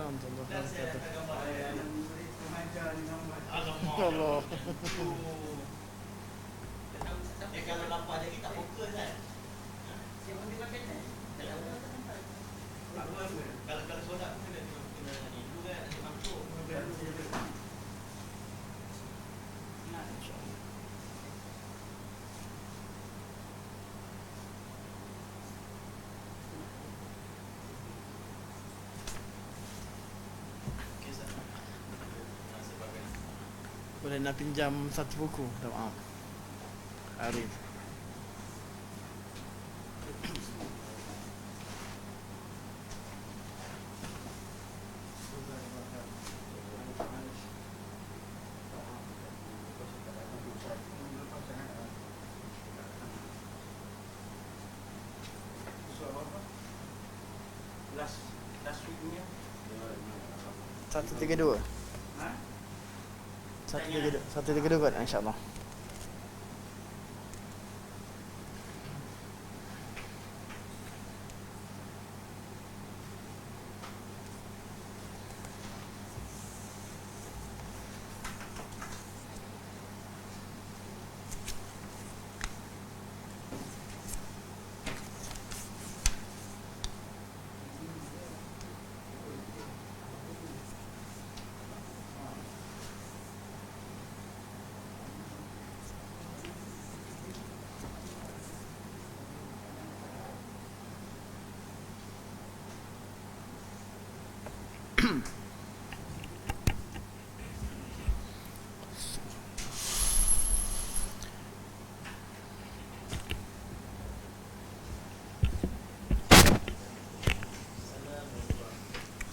warahmatullahi wabarakatuh. Alamak. Allah. Kalau nampak lagi tak fokus kan. Kalau solat pun kena ni dulu kan, ada masuk. Boleh nak pinjam satu buku? Minta maaf. Arif. Last week punya 132. ha? 132 kot insya-Allah.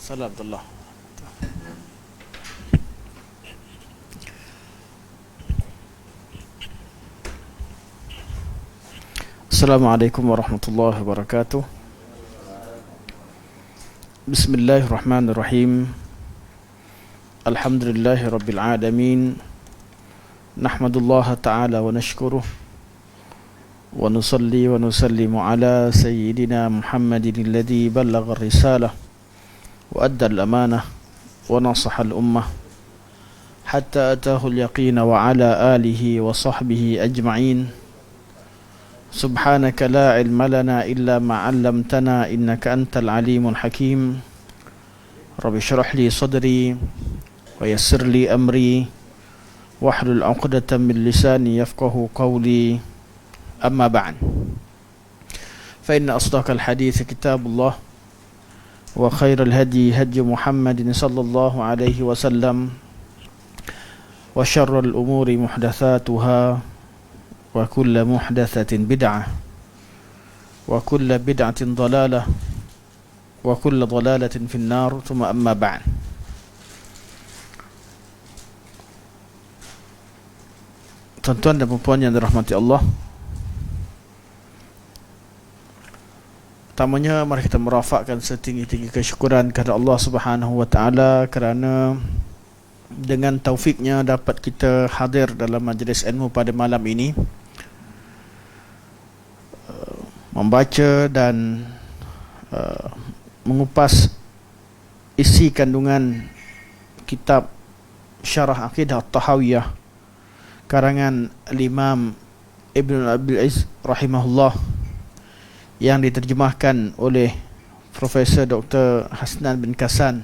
Salam Abdullah. Assalamualaikum warahmatullahi wabarakatuh. Bismillahirrahmanirrahim. Alhamdulillahi rabbil alamin. Nahmadullaha ta'ala wa nashkuruh. Wa nusalli wa nusallimu ala sayyidina Muhammadin alladhi ballagha ar-risalah wa adda al-amanah wa nasaha al-ummah hatta atahu al-yaqin wa ala alihi wa sahbihi ajma'in. Subhanaka la ilma lana illa ma 'allamtana innaka antal alimul hakim. Rabbi shrah li sadri wa yassir li amri wahlul 'uqdatam min lisani yafqahu qawli. Amma ba'd. Fa inna asdaqal hadits kitabullah wa khairal hadi hadi Muhammadin sallallahu alaihi wasallam wa syarrul umuri muhdatsatuha wa kullu muhdatsatin bid'ah wa kullu bid'atin dhalalah wa kullu dhalalatin fin nar. Thumma amma ba'd. Tuan-tuan dan puan-puan yang dirahmati Allah, pertamanya mari kita merafakkan setinggi-tinggi kesyukuran kepada Allah Subhanahu wa taala kerana dengan taufiknya dapat kita hadir dalam majlis ilmu pada malam ini, membaca dan mengupas isi kandungan kitab Syarah Aqidah At-Tahawiyah karangan Imam Ibn Abil Izz rahimahullah, yang diterjemahkan oleh Profesor Dr. Hasnan bin Kasan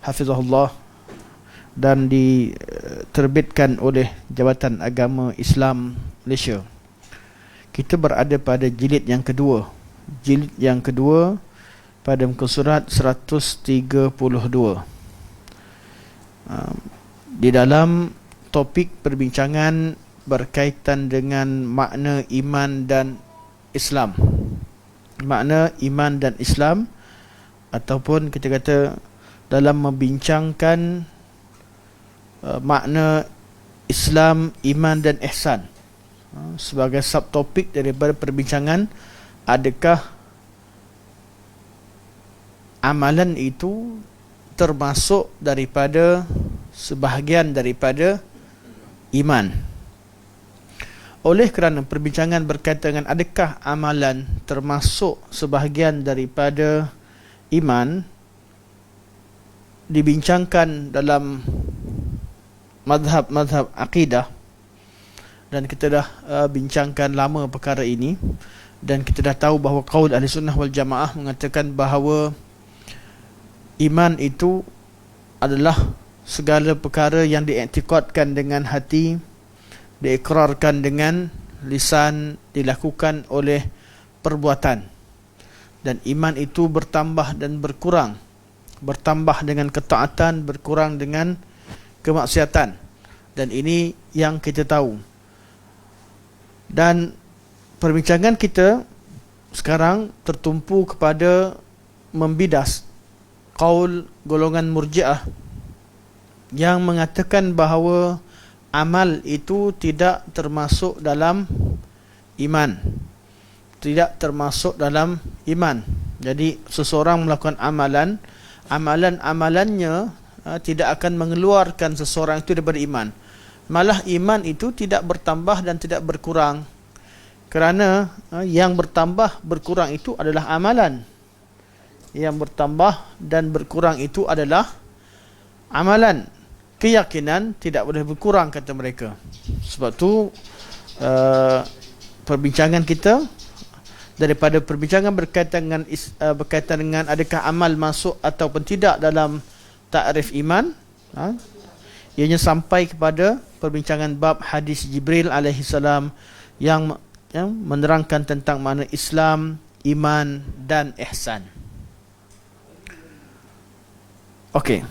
hafizahullah dan diterbitkan oleh Jabatan Agama Islam Malaysia. Kita berada pada jilid yang kedua. Jilid yang kedua pada muka surat 132. Di dalam topik perbincangan berkaitan dengan makna iman dan Islam. Makna iman dan Islam, ataupun kita kata dalam membincangkan makna Islam, iman dan ihsan sebagai subtopik daripada perbincangan, adakah amalan itu termasuk daripada sebahagian daripada iman. Oleh kerana perbincangan berkaitan dengan adakah amalan termasuk sebahagian daripada iman, dibincangkan dalam mazhab akidah, dan kita dah bincangkan lama perkara ini, dan kita dah tahu bahawa qaul ahli sunnah wal jamaah mengatakan bahawa iman itu adalah segala perkara yang diiktikadkan dengan hati, diikrarkan dengan lisan, dilakukan oleh perbuatan. Dan iman itu bertambah dan berkurang, bertambah dengan ketaatan, berkurang dengan kemaksiatan. Dan ini yang kita tahu. Dan perbincangan kita sekarang tertumpu kepada membidas qaul golongan Murji'ah yang mengatakan bahawa amal itu tidak termasuk dalam iman. Tidak termasuk dalam iman. Jadi seseorang melakukan amalannya tidak akan mengeluarkan seseorang itu daripada iman. Malah iman itu tidak bertambah dan tidak berkurang, kerana yang bertambah berkurang itu adalah amalan. Yang bertambah dan berkurang itu adalah amalan. Keyakinan tidak boleh berkurang, kata mereka. Sebab tu perbincangan kita, daripada perbincangan berkaitan dengan adakah amal masuk ataupun tidak dalam takrif iman, ianya sampai kepada perbincangan bab hadis Jibril alaihi salam yang menerangkan tentang makna Islam, iman dan ihsan. Okey.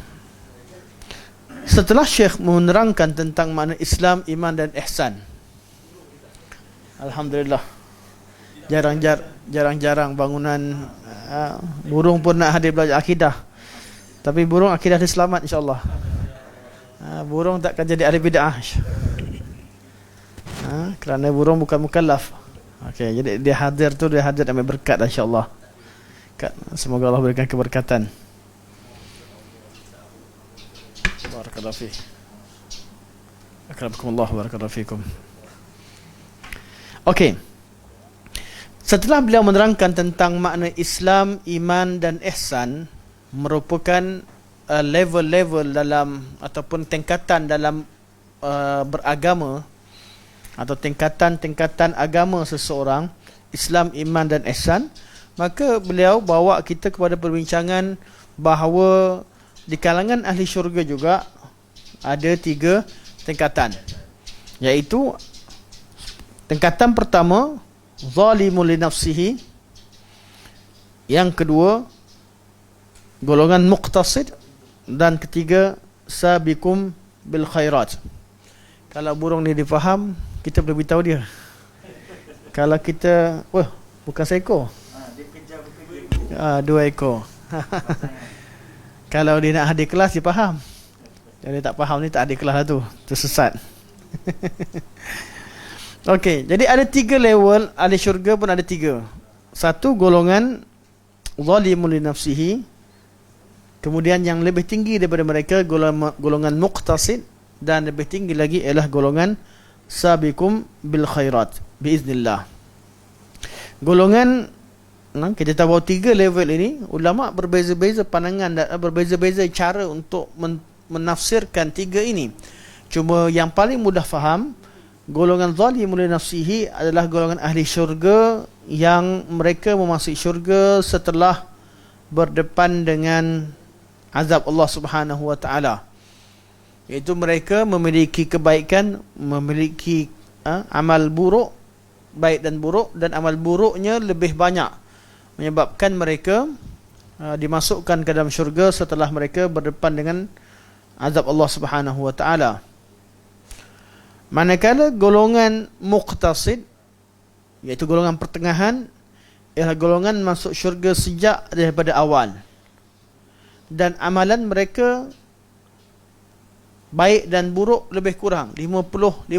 Setelah Syekh menerangkan tentang makna Islam, iman dan ihsan, alhamdulillah, jarang-jarang bangunan burung pun nak hadir belajar akidah. Tapi burung akidah dia selamat, insya-Allah. Burung takkan jadi ahli bid'ah. Kerana burung bukan mukallaf. Okey, jadi dia hadir ambil berkat, insya-Allah. Semoga Allah berikan keberkatan. Barakallahu fiik. Akramakumullah, barakallahu fiikum. Okey. Setelah beliau menerangkan tentang makna Islam, iman dan ihsan, merupakan level-level dalam ataupun tingkatan dalam beragama, atau tingkatan-tingkatan agama seseorang, Islam, iman dan ihsan, maka beliau bawa kita kepada perbincangan bahawa di kalangan ahli syurga juga ada 3 tingkatan, iaitu tingkatan pertama zalimul li nafsihi, yang kedua golongan muqtasid, dan ketiga sabiqum bil khairat. Kalau burung ni difaham, kita boleh beritahu dia. Kalau kita, bukan seekor, dia kejar 2 ekor. Kalau dia nak hadir kelas, dia faham. Kalau dia tak faham ni, tak hadir kelas lah tu, tersesat. Okey, jadi ada 3 level ahli syurga pun ada 3. Satu, golongan zalimul li nafsihi. Kemudian yang lebih tinggi daripada mereka golongan muqtasid, dan lebih tinggi lagi ialah golongan sabiqum bil khairat biiznillah. Golongan, kita tahu 3 level ini, ulama berbeza-beza pandangan dan berbeza-beza cara untuk menafsirkan 3 ini. Cuma yang paling mudah faham, golongan zalimul li nafsihi adalah golongan ahli syurga yang mereka memasuki syurga setelah berdepan dengan azab Allah Subhanahu wa taala. Iaitu mereka memiliki kebaikan, memiliki amal buruk, baik dan buruk, dan amal buruknya lebih banyak, menyebabkan mereka dimasukkan ke dalam syurga setelah mereka berdepan dengan azab Allah Subhanahu wa taala. Manakala golongan muqtasid, iaitu golongan pertengahan, ialah golongan masuk syurga sejak daripada awal, dan amalan mereka baik dan buruk lebih kurang 50-50,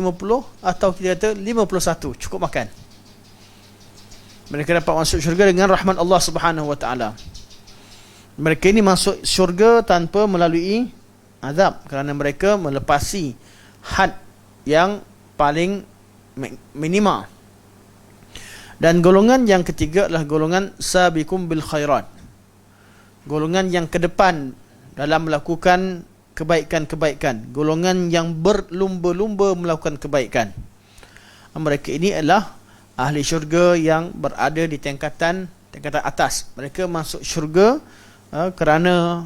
atau kita kata 51, cukup makan. Mereka dapat masuk syurga dengan rahmat Allah Subhanahu wa taala. Mereka ini masuk syurga tanpa melalui azab, kerana mereka melepasi had yang paling minima. Dan golongan yang ketiga adalah golongan sabiqum bil khairat, golongan yang ke depan dalam melakukan kebaikan-kebaikan, golongan yang berlumba-lumba melakukan kebaikan. Mereka ini adalah ahli syurga yang berada di tingkatan atas. Mereka masuk syurga kerana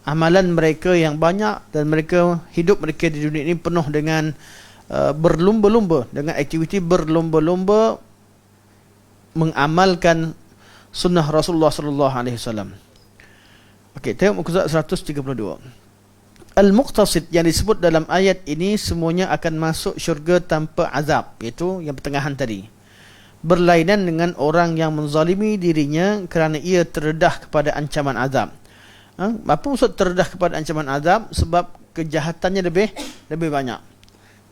amalan mereka yang banyak, dan hidup mereka di dunia ini penuh dengan berlumba-lumba, dengan aktiviti berlumba-lumba mengamalkan sunnah Rasulullah sallallahu alaihi wasallam. Okey, tengok muka surat 132. Al-Muqtasid yang disebut dalam ayat ini semuanya akan masuk syurga tanpa azab, iaitu yang pertengahan tadi. Berlainan dengan orang yang menzalimi dirinya kerana ia terdedah kepada ancaman azab. Apa maksud terdedah kepada ancaman azab? Sebab kejahatannya lebih banyak.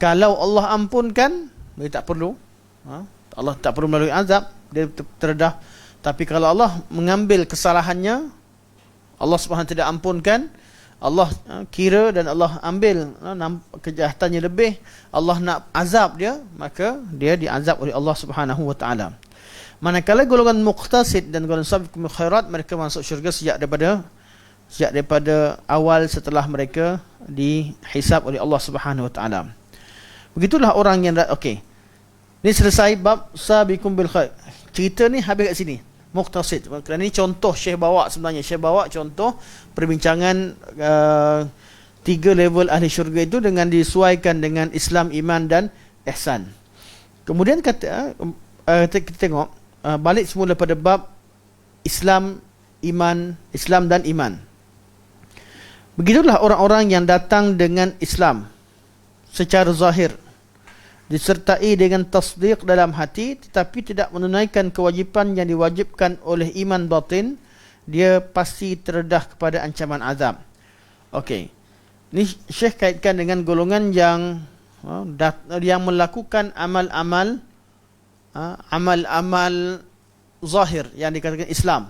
Kalau Allah ampunkan, dia tak perlu. Allah tak perlu melalui azab, dia terdedah. Tapi kalau Allah mengambil kesalahannya, Allah Subhanahu tidak ampunkan, Allah kira dan Allah ambil kejahatannya lebih, Allah nak azab dia, maka dia diazab oleh Allah Subhanahu wa taala. Manakala golongan muqtasid dan golongan sabiqul khairat, mereka masuk syurga sejak daripada awal setelah mereka dihisab oleh Allah Subhanahu wa taala. Begitulah orang yang okey. Ini selesai bab sabiqum bil khair. Cerita ni habis kat sini. Muqtasid. Kerana ini contoh Syekh bawa sebenarnya. Syekh bawa contoh perbincangan 3 level ahli syurga itu dengan disesuaikan dengan Islam, iman dan ihsan. Kemudian kita tengok balik semula pada bab Islam dan iman. Begitulah orang-orang yang datang dengan Islam secara zahir, disertai dengan tasdiq dalam hati, tetapi tidak menunaikan kewajipan yang diwajibkan oleh iman batin, dia pasti terdedah kepada ancaman azab. Okey. Ni Syekh kaitkan dengan golongan yang melakukan amal-amal zahir yang dikatakan Islam.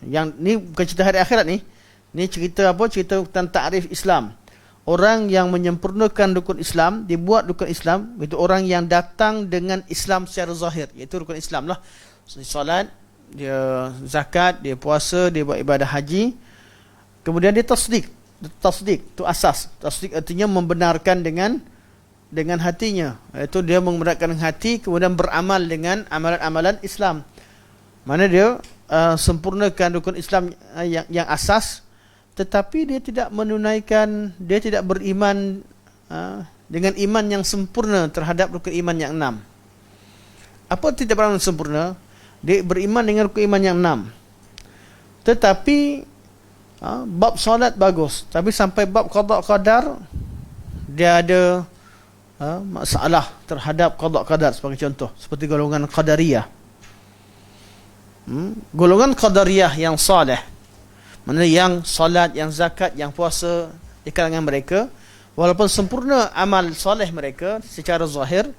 Yang ni bukan cerita hari akhirat ni. Ni cerita apa? Cerita tentang takrif Islam. Orang yang menyempurnakan rukun Islam, dibuat rukun Islam, itu orang yang datang dengan Islam secara zahir, iaitu rukun Islam lah. Solat, dia zakat, dia puasa, dia buat ibadah haji. Kemudian dia tasdik. Tasdik itu asas. Tasdik artinya membenarkan dengan hatinya, iaitu dia membenarkan hati, kemudian beramal dengan amalan-amalan Islam. Mana dia sempurnakan rukun Islam yang asas, tetapi dia tidak menunaikan, dia tidak beriman dengan iman yang sempurna terhadap rukun iman yang 6. Apa tidak beriman sempurna? Dia beriman dengan rukun iman yang 6. Tetapi bab solat bagus, tapi sampai bab qada qadar dia ada masalah terhadap qada qadar. Sebagai contoh, seperti golongan qadariyah. Golongan qadariyah yang soleh, mana yang salat, yang zakat, yang puasa di kalangan mereka, walaupun sempurna amal soleh mereka secara zahir,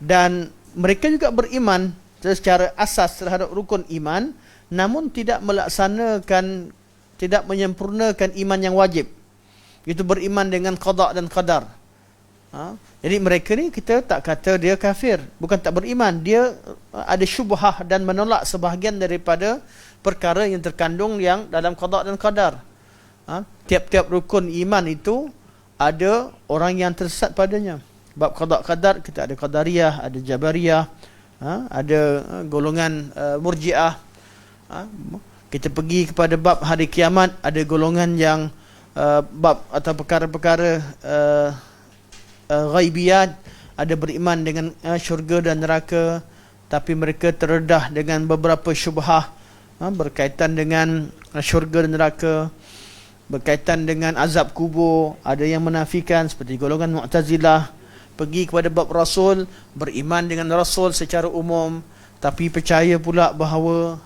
dan mereka juga beriman secara asas terhadap rukun iman, namun tidak melaksanakan, tidak menyempurnakan iman yang wajib, itu beriman dengan qada dan qadar. Jadi mereka ni kita tak kata dia kafir, bukan tak beriman, dia ada syubhah dan menolak sebahagian daripada perkara yang terkandung yang dalam qada dan qadar. Tiap-tiap rukun iman itu ada orang yang tersesat padanya. Bab qada qadar kita ada qadariyah, ada jabariyah, ada golongan murjiah. Kita pergi kepada bab hari kiamat, ada golongan yang bab atau perkara-perkara ghaibiyat, ada beriman dengan syurga dan neraka, tapi mereka terdedah dengan beberapa syubhah berkaitan dengan syurga dan neraka, berkaitan dengan azab kubur. Ada yang menafikan seperti golongan Mu'tazilah. Pergi kepada bab Rasul, beriman dengan Rasul secara umum, tapi percaya pula bahawa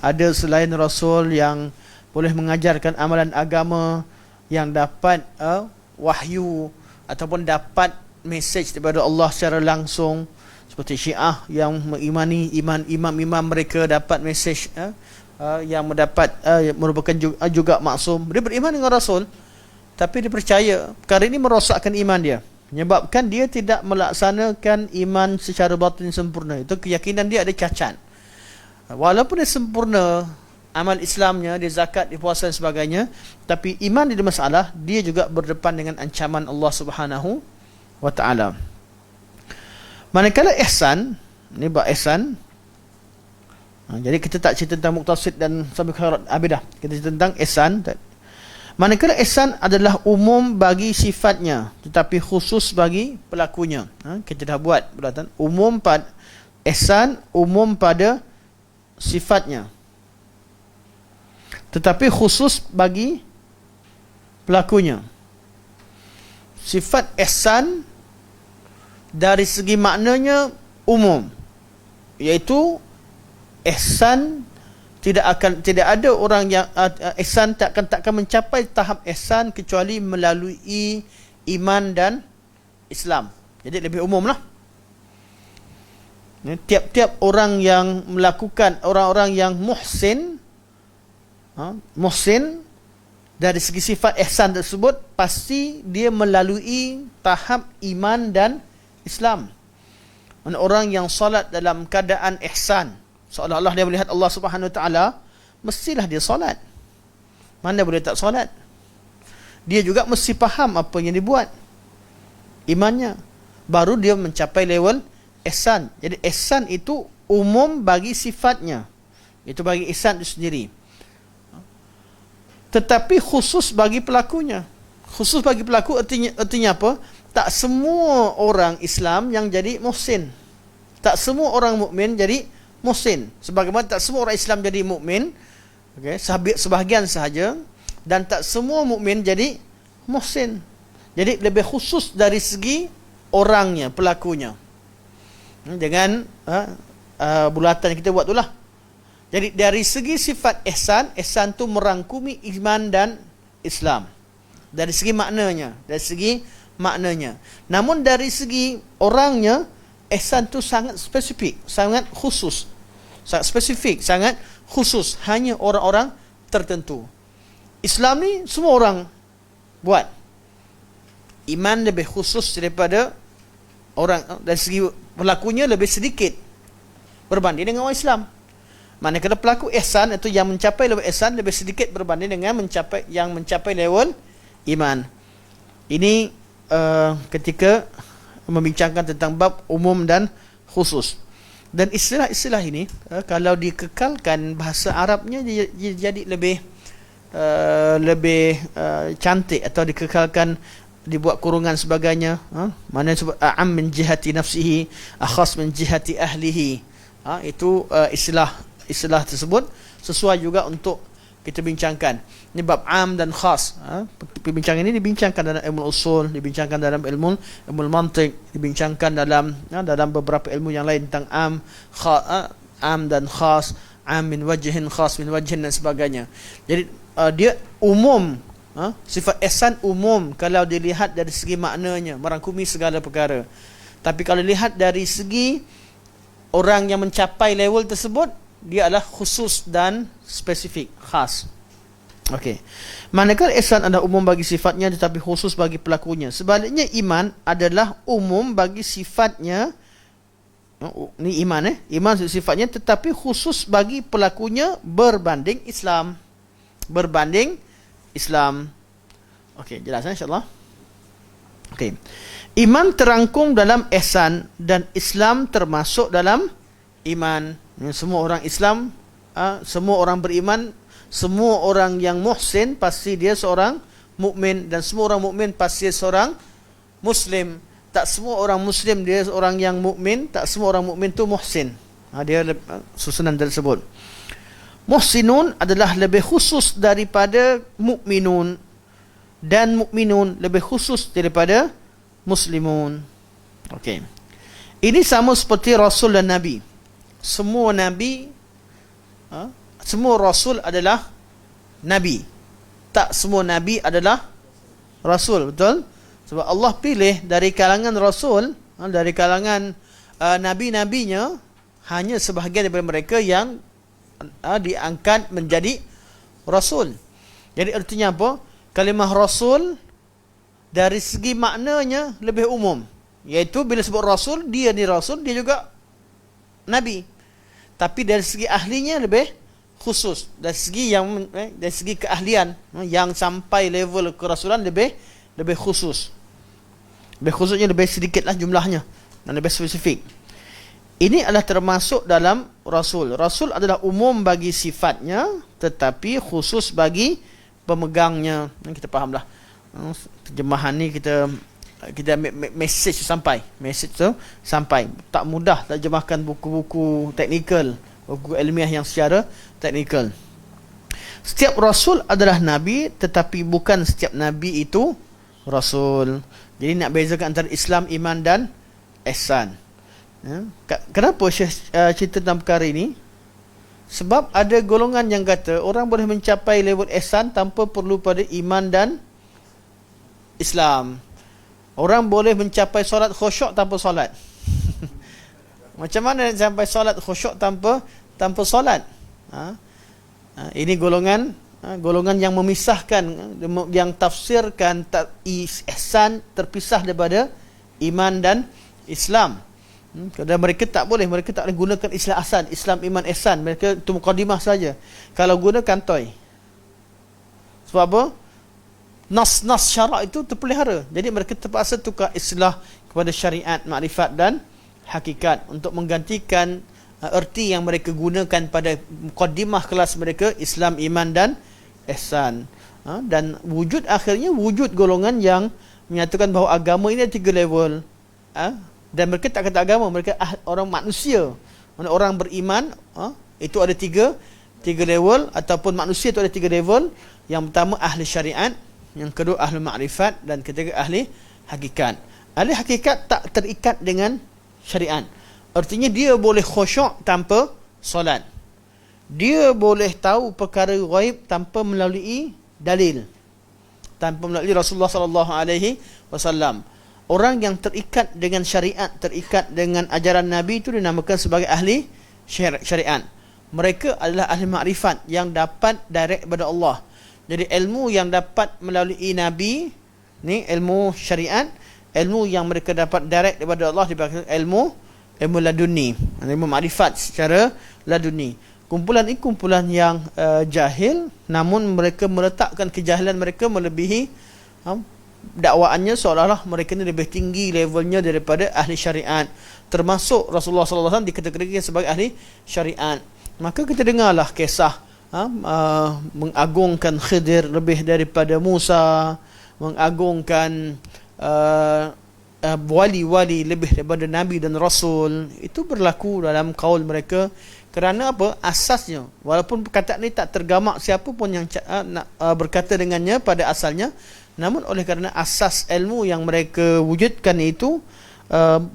ada selain Rasul yang boleh mengajarkan amalan agama, yang dapat wahyu ataupun dapat mesej daripada Allah secara langsung, seperti Syiah yang mengimani imam-imam mereka dapat mesej yang mendapat merupakan juga maksum. Dia beriman dengan Rasul, tapi dia percaya perkara ini merosakkan iman dia, menyebabkan dia tidak melaksanakan iman secara batin sempurna. Itu keyakinan dia ada cacat. Walaupun dia sempurna amal Islamnya, dia zakat, dia puasa dan sebagainya, tapi iman dia ada masalah, dia juga berdepan dengan ancaman Allah Subhanahu wa taala. Manakala ihsan, ni bab ihsan. Jadi kita tak cerita tentang muqtasid dan sabiqul khairat, habis dah. Kita cerita tentang ihsan. Manakala ihsan adalah umum bagi sifatnya tetapi khusus bagi pelakunya. Kita dah buat perbuatan umum pada ihsan, umum pada sifatnya tetapi khusus bagi pelakunya. Sifat ihsan dari segi maknanya umum, iaitu ihsan tidak ada orang yang ihsan takkan mencapai tahap ihsan kecuali melalui iman dan Islam. Jadi lebih umum lah. Tiap-tiap orang yang melakukan, orang-orang yang muhsin dari segi sifat ihsan tersebut, pasti dia melalui tahap iman dan Islam. Orang yang solat dalam keadaan ihsan, seolah-olah dia melihat Allah Subhanahu Wa Taala, mestilah dia solat. Mana boleh tak solat? Dia juga mesti faham apa yang dibuat, imannya, baru dia mencapai level ihsan. Jadi ihsan itu umum bagi sifatnya, itu bagi ihsan itu sendiri, tetapi khusus bagi pelakunya. Khusus bagi pelaku artinya apa? Tak semua orang Islam yang jadi muhsin, tak semua orang mukmin jadi muhsin, sebagaimana tak semua orang Islam jadi mukmin, okey, sebahagian sahaja, dan tak semua mukmin jadi muhsin. Jadi lebih khusus dari segi orangnya, pelakunya. Dengan bulatan kita buat itulah. Jadi dari segi sifat ihsan, ihsan tu merangkumi iman dan Islam. Dari segi maknanya, Namun dari segi orangnya, ihsan tu sangat spesifik, sangat khusus. Sangat spesifik, sangat khusus, hanya orang-orang tertentu. Islam ni semua orang buat. Iman lebih khusus daripada orang, dari segi pelakunya lebih sedikit berbanding dengan orang Islam. Manakala pelaku ihsan itu yang mencapai level ihsan lebih sedikit berbanding dengan mencapai level iman. Ini ketika membincangkan tentang bab umum dan khusus. Dan istilah-istilah ini kalau dikekalkan bahasa Arabnya dia jadi lebih cantik, atau dikekalkan, dibuat kurungan sebagainya. Mana sebut a'am min jihati nafsihi, akhas min jihati ahlihi. Itu istilah tersebut sesuai juga untuk kita bincangkan. Ini bab am dan khas. Perbincangan ini dibincangkan dalam ilmu usul, dibincangkan dalam ilmu mantiq, dibincangkan dalam beberapa ilmu yang lain tentang am dan khas, am min wajhin, khas min wajhin dan sebagainya. Jadi dia umum, sifat ihsan umum kalau dilihat dari segi maknanya, merangkumi segala perkara. Tapi kalau lihat dari segi orang yang mencapai level tersebut, dia adalah khusus dan spesifik, khas. Okey. Manakala ihsan adalah umum bagi sifatnya tetapi khusus bagi pelakunya. Sebaliknya iman adalah umum bagi sifatnya. Ni iman Iman sifatnya tetapi khusus bagi pelakunya berbanding Islam. Okey, jelas insya-Allah. Okey. Iman terangkum dalam ihsan dan Islam termasuk dalam iman. Semua orang Islam, semua orang beriman, semua orang yang muhsin pasti dia seorang mukmin, dan semua orang mukmin pasti dia seorang muslim. Tak semua orang muslim dia seorang yang mukmin, tak semua orang mukmin tu muhsin. Dia susunan tersebut. Muhsinun adalah lebih khusus daripada mukminun, dan mukminun lebih khusus daripada muslimun. Okey. Ini sama seperti Rasul dan Nabi. Semua Nabi, semua Rasul adalah Nabi. Tak semua Nabi adalah Rasul, betul? Sebab Allah pilih dari kalangan Rasul, dari kalangan Nabi-Nabinya, hanya sebahagian daripada mereka yang diangkat menjadi Rasul. Jadi artinya apa? Kalimah Rasul dari segi maknanya lebih umum, iaitu bila sebut Rasul, dia ni Rasul, dia juga Nabi. Tapi dari segi ahlinya lebih khusus. Dari segi dari segi keahlian, yang sampai level kerasulan lebih khusus. Lebih khususnya lebih sedikitlah jumlahnya dan lebih spesifik. Ini adalah termasuk dalam rasul. Rasul adalah umum bagi sifatnya, tetapi khusus bagi pemegangnya. Kita fahamlah. Terjemahan ni kita message sampai. Message tu sampai. Tak mudah terjemahkan buku-buku teknikal, buku ilmiah yang secara teknikal. Setiap rasul adalah nabi, tetapi bukan setiap nabi itu rasul. Jadi nak bezakan antara Islam, iman dan ihsan. Kenapa Syekh cerita tentang perkara ini? Sebab ada golongan yang kata orang boleh mencapai level ihsan tanpa perlu pada iman dan Islam. Orang boleh mencapai solat khusyuk tanpa solat. Macam mana nak sampai solat khusyuk tanpa solat? Ini golongan yang memisahkan, yang tafsirkan ihsan terpisah daripada iman dan Islam. Kerana mereka tak boleh gunakan istilah asal, Islam, iman, ihsan. Mereka itu mukadimah saja. Kalau guna kantoi. Sebab apa? Nas syarak itu terpelihara. Jadi mereka terpaksa tukar istilah kepada syariat, makrifat dan hakikat untuk menggantikan erti yang mereka gunakan pada mukadimah kelas mereka, Islam, iman dan ihsan. Dan akhirnya wujud golongan yang menyatakan bahawa agama ini ada 3 level. Dan mereka tak kata agama, mereka orang manusia. Orang beriman itu ada 3 level, ataupun manusia itu ada 3 level. Yang pertama ahli syariat, yang kedua ahli makrifat, dan ketiga ahli hakikat. Ahli hakikat tak terikat dengan syariat. Artinya dia boleh khusyuk tanpa solat. Dia boleh tahu perkara ghaib tanpa melalui dalil, tanpa melalui Rasulullah sallallahu alaihi wasallam. Orang yang terikat dengan syariat, terikat dengan ajaran Nabi itu dinamakan sebagai ahli syariat. Mereka adalah ahli makrifat yang dapat direct daripada Allah. Jadi ilmu yang dapat melalui Nabi ni ilmu syariat, ilmu yang mereka dapat direct daripada Allah dipanggil ilmu laduni, ilmu makrifat secara laduni. Kumpulan ini kumpulan yang jahil, namun mereka meletakkan kejahilan mereka melebihi dakwaannya, seolah-olah mereka ni lebih tinggi levelnya daripada ahli syariat. Termasuk Rasulullah sallallahu alaihi wasallam dikategorikan sebagai ahli syariat. Maka kita dengarlah kisah mengagungkan Khidir lebih daripada Musa, mengagungkan wali-wali lebih daripada Nabi dan Rasul. Itu berlaku dalam kaul mereka. Kerana apa? Asasnya, walaupun perkataan ini tak tergamak siapa pun yang nak berkata dengannya pada asalnya, namun oleh kerana asas ilmu yang mereka wujudkan itu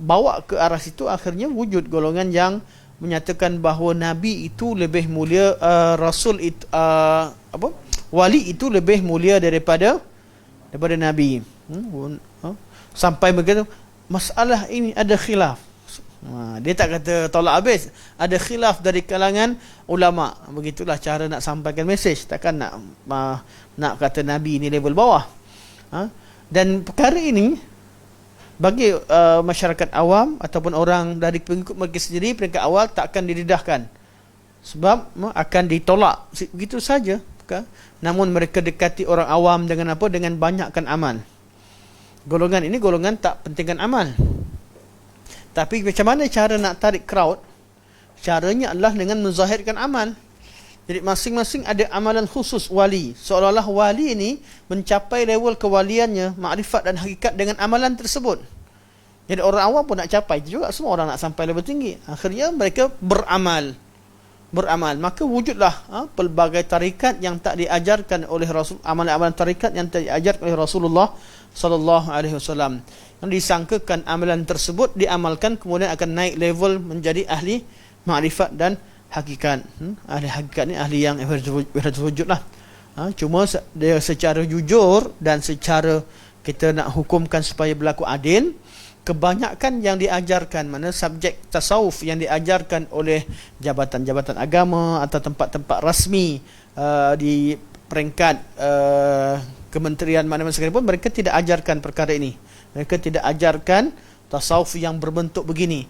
bawa ke arah situ, akhirnya wujud golongan yang menyatakan bahawa Nabi itu lebih mulia, Rasul itu wali itu lebih mulia daripada Nabi. Sampai begitu, masalah ini ada khilaf. Dia tak kata tolak habis, ada khilaf dari kalangan ulama. Begitulah cara nak sampaikan mesej. Takkan nak kata Nabi ini level bawah. Dan perkara ini bagi masyarakat awam ataupun orang dari pengikut mereka sendiri, peringkat awal tak akan didedahkan, sebab akan ditolak begitu saja. Namun mereka dekati orang awam dengan apa? Dengan banyakkan amal. Golongan ini golongan tak pentingkan amal. Tapi macam mana cara nak tarik crowd? Caranya adalah dengan menzahirkan amal. Jadi masing-masing ada amalan khusus wali. Seolah-olah wali ini mencapai level kewaliannya, makrifat dan hakikat dengan amalan tersebut. Jadi orang awam pun nak capai juga, semua orang nak sampai level tinggi. Akhirnya mereka beramal. Maka wujudlah pelbagai tarikat yang tak diajarkan oleh Rasul, amalan-amalan tarikat yang tak diajarkan oleh Rasulullah sallallahu alaihi wasallam. Yang disangkakan amalan tersebut diamalkan kemudian akan naik level menjadi ahli makrifat dan hakikat. Ahli hakikat ni ahli yang wujud lah. Cuma dia secara jujur dan secara kita nak hukumkan supaya berlaku adil, kebanyakan yang diajarkan, mana subjek tasawuf yang diajarkan oleh jabatan-jabatan agama atau tempat-tempat rasmi di peringkat kementerian mana-mana sekalipun, mereka tidak ajarkan perkara ini. Mereka tidak ajarkan tasawuf yang berbentuk begini,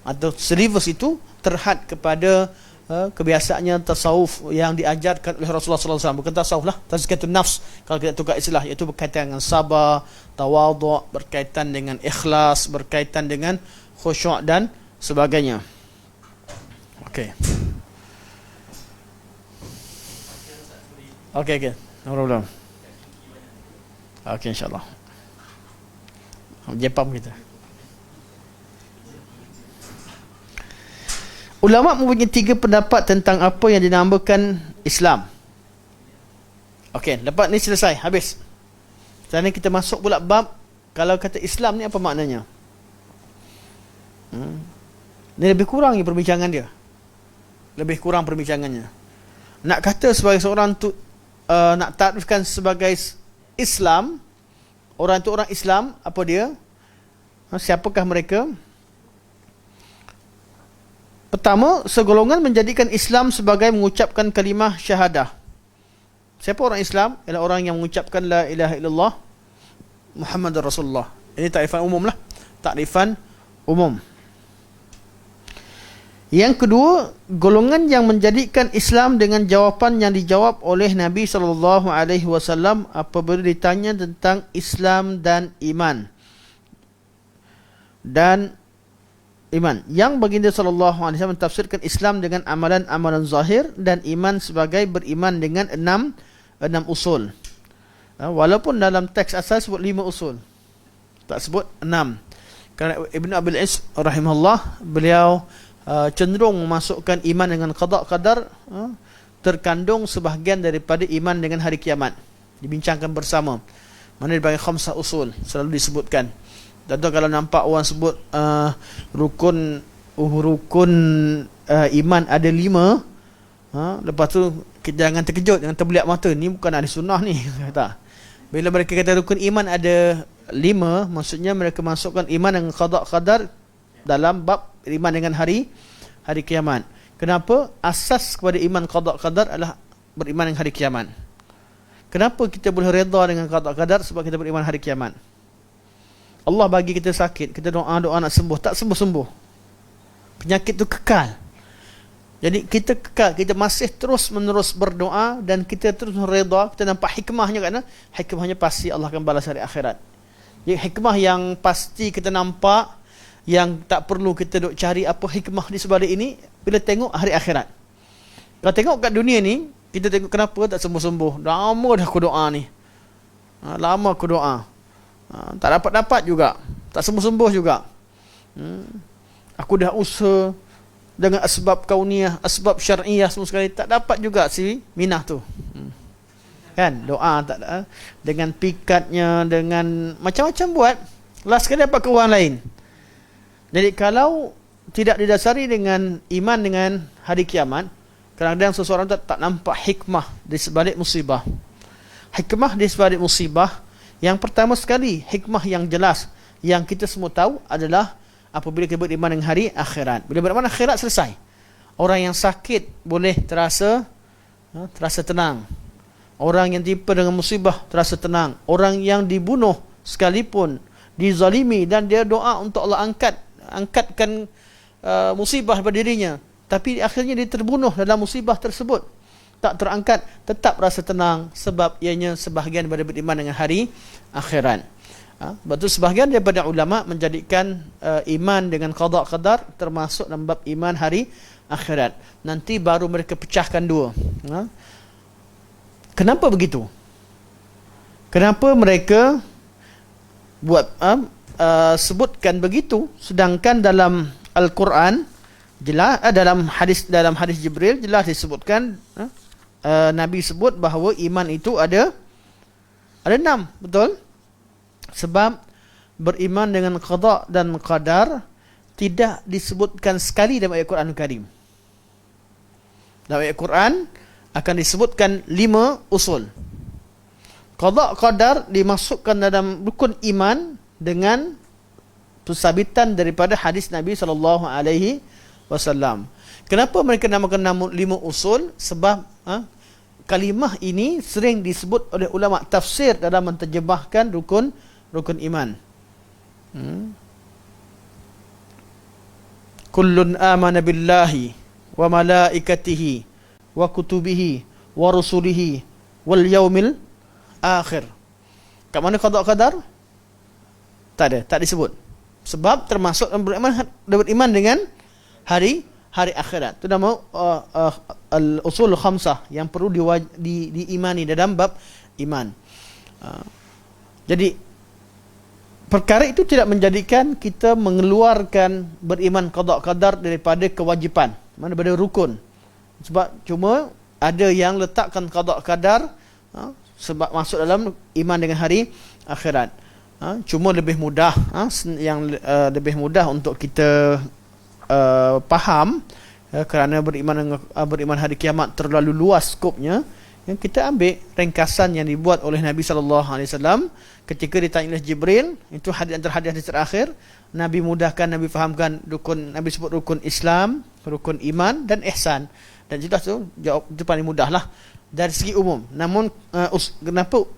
atau syllabus itu terhad kepada kebiasaannya tasawuf yang diajarkan oleh Rasulullah SAW. Bukan tasawuf lah, tazkiyatun nafs kalau kita tukar istilah, iaitu berkaitan dengan sabar, tawadhu', berkaitan dengan ikhlas, berkaitan dengan khusyuk dan sebagainya. Okey. Okey. No problem. Okey, insyaAllah. Jepam kita. Ulama mempunyai 3 pendapat tentang apa yang dinamakan Islam. Okey, lepas ni selesai, habis. Sekarang kita masuk pula bab, kalau kata Islam ni apa maknanya? Ni lebih kurang perbincangan dia. Lebih kurang perbincangannya. Nak kata sebagai seorang tu nak takrifkan sebagai Islam, orang tu orang Islam, apa dia? Siapakah mereka? Pertama, segolongan menjadikan Islam sebagai mengucapkan kalimah syahadah. Siapa orang Islam? Ialah orang yang mengucapkan la ilaha illallah Muhammadur Rasulullah. Ini takrifan umum lah. Takrifan umum. Yang kedua, golongan yang menjadikan Islam dengan jawapan yang dijawab oleh Nabi SAW apabila ditanya tentang Islam dan iman. Yang baginda SAW mentafsirkan Islam dengan amalan-amalan zahir dan iman sebagai beriman dengan enam usul. Walaupun dalam teks asal sebut 5 usul, tak sebut 6. Kerana Ibn Abil Is rahimahullah, beliau cenderung memasukkan iman dengan qada qadar terkandung sebahagian daripada iman dengan hari kiamat. Dibincangkan bersama. Mana dibagi 5 usul selalu disebutkan. Contoh kalau nampak orang sebut rukun iman ada 5, lepas tu kita jangan terkejut, jangan terbeliak mata, ni bukan ahli sunnah ni. Tak. Bila mereka kata rukun iman ada 5, maksudnya mereka masukkan iman dengan qada qadar dalam bab iman dengan hari kiamat. Kenapa? Asas kepada iman qada qadar adalah beriman dengan hari kiamat. Kenapa kita boleh redha dengan qada qadar? Sebab kita beriman hari kiamat. Allah bagi kita sakit, kita doa nak sembuh, tak sembuh-sembuh. Penyakit tu kekal. Jadi kita kekal, kita masih terus menerus berdoa dan kita terus redha. Kita nampak hikmahnya kan? Hikmahnya pasti Allah akan balas hari akhirat. Jadi hikmah yang pasti kita nampak, yang tak perlu kita duk cari apa hikmah di sebalik ini, bila tengok hari akhirat. Kalau tengok kat dunia ni, kita tengok kenapa tak sembuh-sembuh. Lama dah aku doa ni. Lama aku doa. Tak dapat-dapat juga. Tak sembuh-sembuh juga. Aku dah usaha dengan asbab kauniyah, asbab syar'iyah semua sekali, tak dapat juga si minah tu. Kan? Doa tak ada. Dengan pikatnya, dengan macam-macam buat. Last sekali dapat ke orang lain. Jadi kalau tidak didasari dengan iman dengan hari kiamat, kadang-kadang seseorang tak nampak hikmah di sebalik musibah. Hikmah di sebalik musibah, yang pertama sekali, hikmah yang jelas yang kita semua tahu adalah apabila kita beriman dengan hari akhirat. Bila beriman akhirat, selesai. Orang yang sakit boleh terasa tenang. Orang yang timpa dengan musibah terasa tenang. Orang yang dibunuh sekalipun, dizalimi, dan dia doa untuk Allah angkatkan musibah pada dirinya, tapi akhirnya dia terbunuh dalam musibah tersebut, tak terangkat, tetap rasa tenang sebab ianya sebahagian daripada beriman dengan hari akhirat. Sebab tu sebahagian daripada ulama menjadikan iman dengan qada qadar termasuk dalam bab iman hari akhirat. Nanti baru mereka pecahkan dua. Kenapa begitu? Kenapa mereka buat sebutkan begitu, sedangkan dalam Al-Quran jelas, dalam hadis Jibril jelas disebutkan, Nabi sebut bahawa iman itu ada 6, betul? Sebab beriman dengan qada dan qadar tidak disebutkan sekali dalam ayat Quran Karim. Dalam ayat Quran akan disebutkan 5 usul. Qada qadar dimasukkan dalam rukun iman dengan pensabitan daripada hadis Nabi SAW. Kenapa mereka namakan 5 usul? Sebab kalimah ini sering disebut oleh ulama tafsir dalam menterjemahkan rukun iman. Kullun amana billahi wa malaikatihi wa kutubihi wa rusulihi wal yaumil akhir. Kat mana qada qadar? Tak disebut. Sebab termasuk beriman dengan hari akhirat. Itu nama al-usul khamsah yang perlu diimani dalam bab iman. Jadi perkara itu tidak menjadikan kita mengeluarkan beriman qada qadar daripada kewajipan, daripada rukun. Sebab cuma ada yang letakkan qada qadar sebab masuk dalam iman dengan hari akhirat. Cuma lebih mudah, lebih mudah untuk kita faham, kerana beriman hari kiamat terlalu luas skopnya. Yang kita ambil ringkasan yang dibuat oleh Nabi SAW ketika ditanya oleh Jibril. Itu antara hadis terakhir. Nabi mudahkan, Nabi fahamkan rukun. Nabi sebut rukun Islam, rukun iman dan ihsan. Dan jelas tu jawab itu paling mudah lah dari segi umum. Namun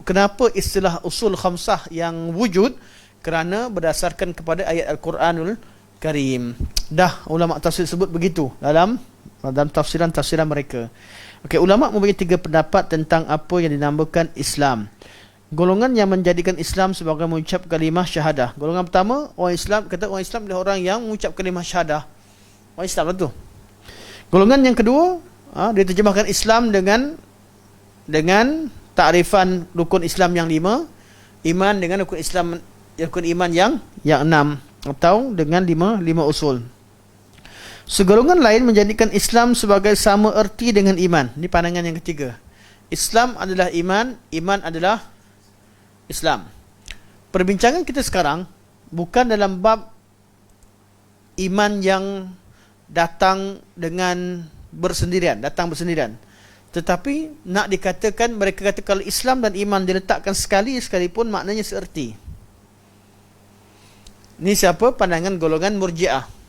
kenapa istilah usul khamsah yang wujud? Kerana berdasarkan kepada ayat Al-Quranul Karim. Dah ulama tafsir sebut begitu dalam tafsiran mereka. Okey, ulama mempunyai 3 pendapat tentang apa yang dinamakan Islam. Golongan yang menjadikan Islam sebagai mengucap kalimah syahadah. Golongan pertama, orang Islam adalah orang yang mengucap kalimah syahadah. Orang Islam lah tu. Golongan yang kedua, diterjemahkan Islam dengan takrifan rukun Islam yang 5, iman dengan rukun iman yang 6, atau dengan 5 usul. Segolongan lain menjadikan Islam sebagai sama erti dengan iman. Ini pandangan yang ketiga. Islam adalah iman, iman adalah Islam. Perbincangan kita sekarang bukan dalam bab iman yang datang bersendirian. Tetapi nak dikatakan, mereka kata kalau Islam dan iman diletakkan sekalipun maknanya seerti. Ini siapa? Pandangan golongan Murji'ah.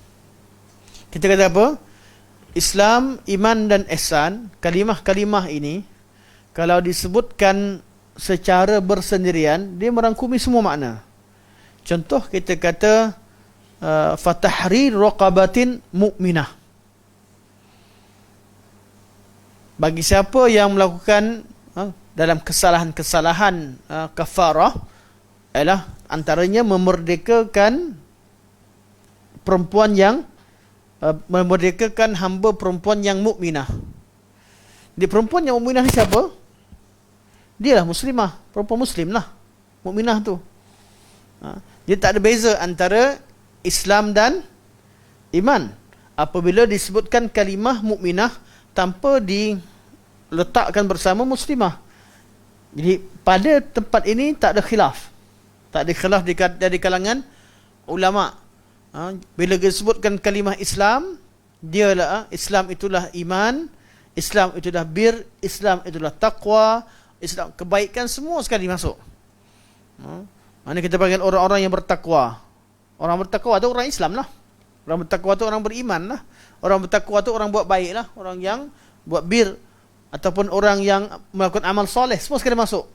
Kita kata apa? Islam, iman dan ihsan, kalimah-kalimah ini kalau disebutkan secara bersendirian, dia merangkumi semua makna. Contoh kita kata fatahrir raqabatin mu'minah. Bagi siapa yang melakukan dalam kesalahan kafarah, ialah antaranya memerdekakan hamba perempuan yang mukminah. Di perempuan yang mukminah ni siapa? Dia lah muslimah, perempuan muslim lah mukminah tu. Dia tak ada beza antara Islam dan iman apabila disebutkan kalimah mukminah tanpa diletakkan bersama muslimah. Jadi pada tempat ini tak ada khilaf. Di kalangan ulama. Bila disebutkan kalimah Islam, dialah Islam itulah iman, Islam itulah bir, Islam itulah taqwa, Islam kebaikan, semua sekali masuk. Mana kita panggil orang-orang yang bertakwa. Orang bertakwa tu orang Islam lah. Orang bertakwa tu orang beriman lah. Orang bertakwa tu orang buat baik lah. Orang yang buat bir, ataupun orang yang melakukan amal soleh, semua sekali masuk.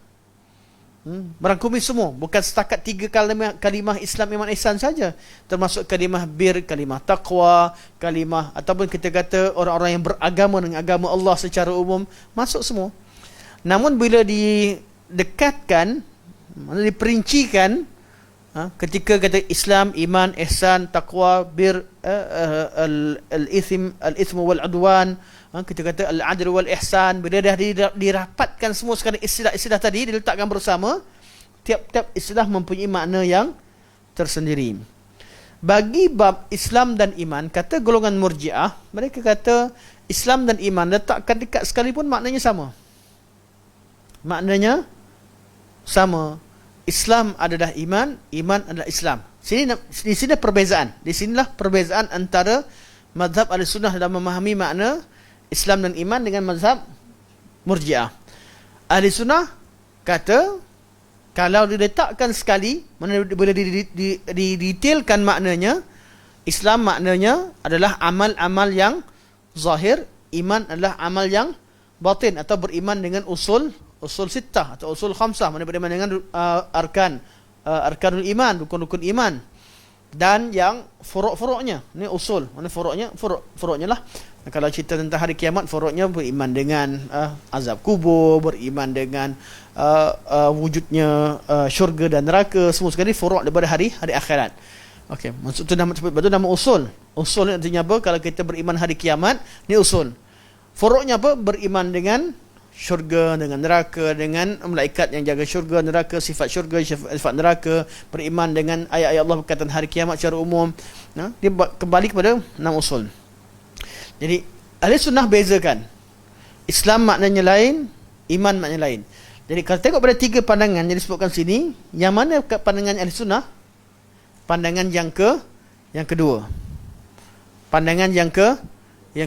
Merangkumi semua, bukan setakat 3 kalimah Islam, iman, ihsan saja, termasuk kalimah bir, kalimah taqwa, kalimah, ataupun kita kata orang-orang yang beragama dengan agama Allah secara umum, masuk semua. Namun bila didekatkan, diperincikan, ketika kata Islam, iman, ihsan, taqwa, bir, al-ithmu wal-udwan, kita kata al-adl wal-ihsan, bila dah dirapatkan semua sekali istilah tadi, diletakkan bersama, tiap-tiap istilah mempunyai makna yang tersendiri. Bagi bab Islam dan iman, kata golongan Murji'ah, mereka kata Islam dan iman letakkan dekat sekalipun maknanya sama. Maknanya sama. Islam adalah iman, iman adalah Islam. Di sini perbezaan. Di sinilah perbezaan antara mazhab Ahlussunnah dalam memahami makna Islam dan iman dengan mazhab Murji'ah. Ahlussunnah kata kalau diletakkan sekali, bila didetailkan maknanya, Islam maknanya adalah amal-amal yang zahir, iman adalah amal yang batin, atau beriman dengan usul sittah atau usul khamsah, beriman dengan arkanul iman, rukun-rukun iman. dan yang furuk-furuknya. Ni usul. Mana furuknya? Furuknya lah. Kalau cerita tentang hari kiamat, furuknya beriman dengan azab kubur, beriman dengan wujudnya syurga dan neraka, semua sekali furuk daripada hari akhirat. Okey, maksud tu nama usul. Usul ni artinya apa? Kalau kita beriman hari kiamat, ni usul. Furuknya apa? Beriman dengan syurga, dengan neraka, dengan malaikat yang jaga syurga, neraka, sifat syurga, sifat neraka, beriman dengan ayat-ayat Allah berkaitan hari kiamat secara umum. Dia kembali kepada 6 usul. Jadi ahli sunnah bezakan. Islam maknanya lain, iman maknanya lain. Jadi kalau tengok pada 3 pandangan yang disebutkan sini, yang mana pandangan ahli sunnah? Pandangan yang kedua. Pandangan yang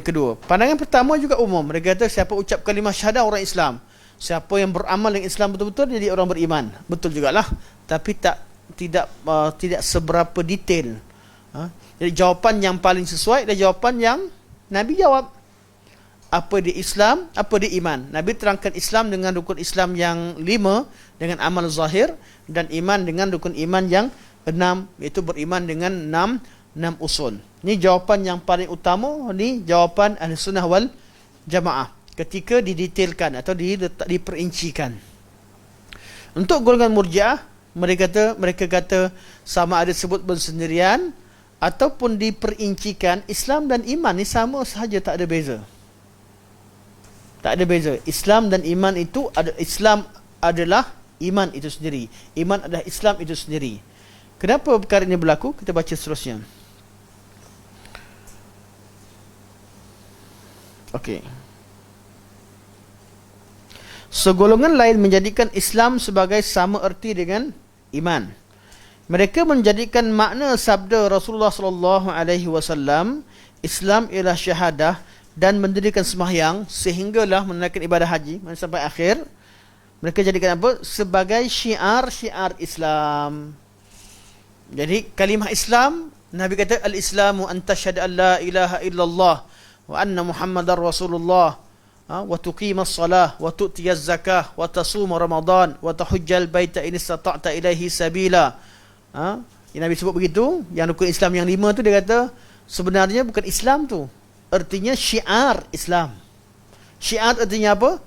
kedua. Pandangan pertama juga umum. Mereka kata siapa ucap kalimah syahadah orang Islam. Siapa yang beramal dengan Islam betul-betul jadi orang beriman. Betul jugalah. Tapi tidak seberapa detail. Jadi jawapan yang paling sesuai adalah jawapan yang Nabi jawab. Apa dia Islam, apa dia iman. Nabi terangkan Islam dengan rukun Islam yang 5 dengan amal zahir, dan iman dengan rukun iman yang 6, iaitu beriman dengan 6 usul. Ini jawapan yang paling utama. Ini jawapan ahli sunnah wal jamaah ketika didetailkan atau diperincikan. Untuk golongan murjiah, mereka kata sama ada sebut bersendirian ataupun diperincikan, Islam dan iman ni sama sahaja, tak ada beza. Tak ada beza. Islam dan iman itu Islam adalah iman itu sendiri. Iman adalah Islam itu sendiri. Kenapa perkara ini berlaku? Kita baca seterusnya. Okey. Segolongan lain menjadikan Islam sebagai sama erti dengan iman. Mereka menjadikan makna sabda Rasulullah sallallahu alaihi wasallam, Islam ialah syahadah dan mendirikan sembahyang sehinggalah menunaikan ibadah haji sampai akhir. Mereka jadikan apa? Sebagai syiar-syiar Islam. Jadi kalimah Islam, Nabi kata al-Islamu an tashhadu an la ilaha illallah wa anna Muhammadar Rasulullah wa tuqimas salah wa tu'tiyaz zakah wa tasuma Ramadan wa tahujjal baita in istata'ta ilaihi sabila. Yang Nabi sebut begitu, yang rukun Islam yang 5 tu dia kata sebenarnya bukan Islam tu. Artinya syiar Islam. Syiar artinya apa?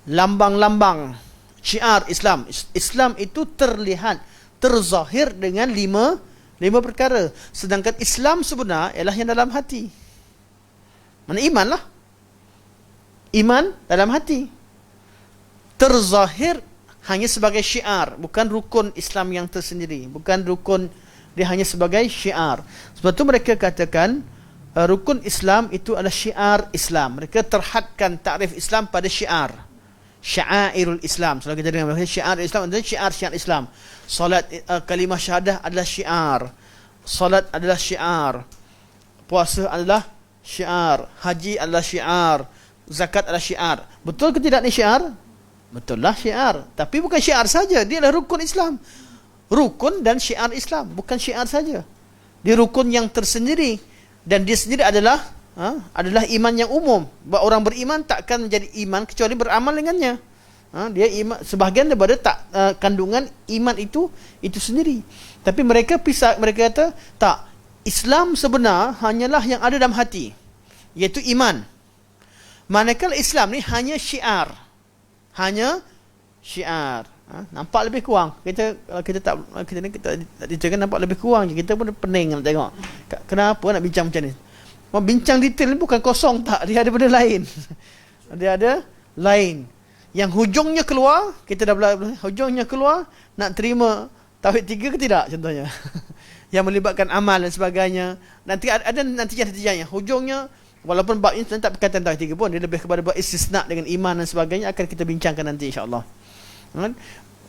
Lambang-lambang. Syiar Islam. Islam itu terlihat, terzahir dengan 5 perkara. Sedangkan Islam sebenar ialah yang dalam hati. Mana iman lah. Iman dalam hati. Terzahir hanya sebagai syiar, bukan rukun Islam yang tersendiri. Bukan rukun, dia hanya sebagai syiar. Sebab tu mereka katakan rukun Islam itu adalah syiar Islam. Mereka terhadkan takrif Islam pada syiar. Syairul Islam. Kalau kita dengar syiar Islam adalah syiar Islam. Salat, kalimah syahadah adalah syiar. Salat adalah syiar. Puasa adalah syiar. Haji adalah syiar. Zakat adalah syiar. Betul ke tidak ni syiar? Betul lah syiar. Tapi bukan syiar saja. Dia adalah rukun Islam. Rukun dan syiar Islam. Bukan syiar saja. Dia rukun yang tersendiri. Dan dia sendiri adalah iman yang umum. Orang beriman takkan menjadi iman kecuali beramal dengannya. Dia iman, sebahagian daripada kandungan iman itu sendiri. Tapi mereka kata tak, Islam sebenar hanyalah yang ada dalam hati, iaitu iman. Manakala Islam ni hanya syiar. Hanya syiar. Nampak lebih kurang. Kita tak detailkan, nampak lebih kurang je. Kita pun pening nak tengok. Kenapa nak bincang macam ni? Bincang detail ni bukan kosong, tak. Dia ada benda lain. Dia ada lain. Yang hujungnya keluar, kita dah belajar, hujungnya keluar, nak terima tauhid 3 ke tidak contohnya. Yang melibatkan amal dan sebagainya. Nanti ada natijah-natijahnya. Hujungnya, walaupun bab ini tak berkaitan tauhid 3 pun, dia lebih kepada bab istisna dengan iman dan sebagainya, akan kita bincangkan nanti insya-Allah.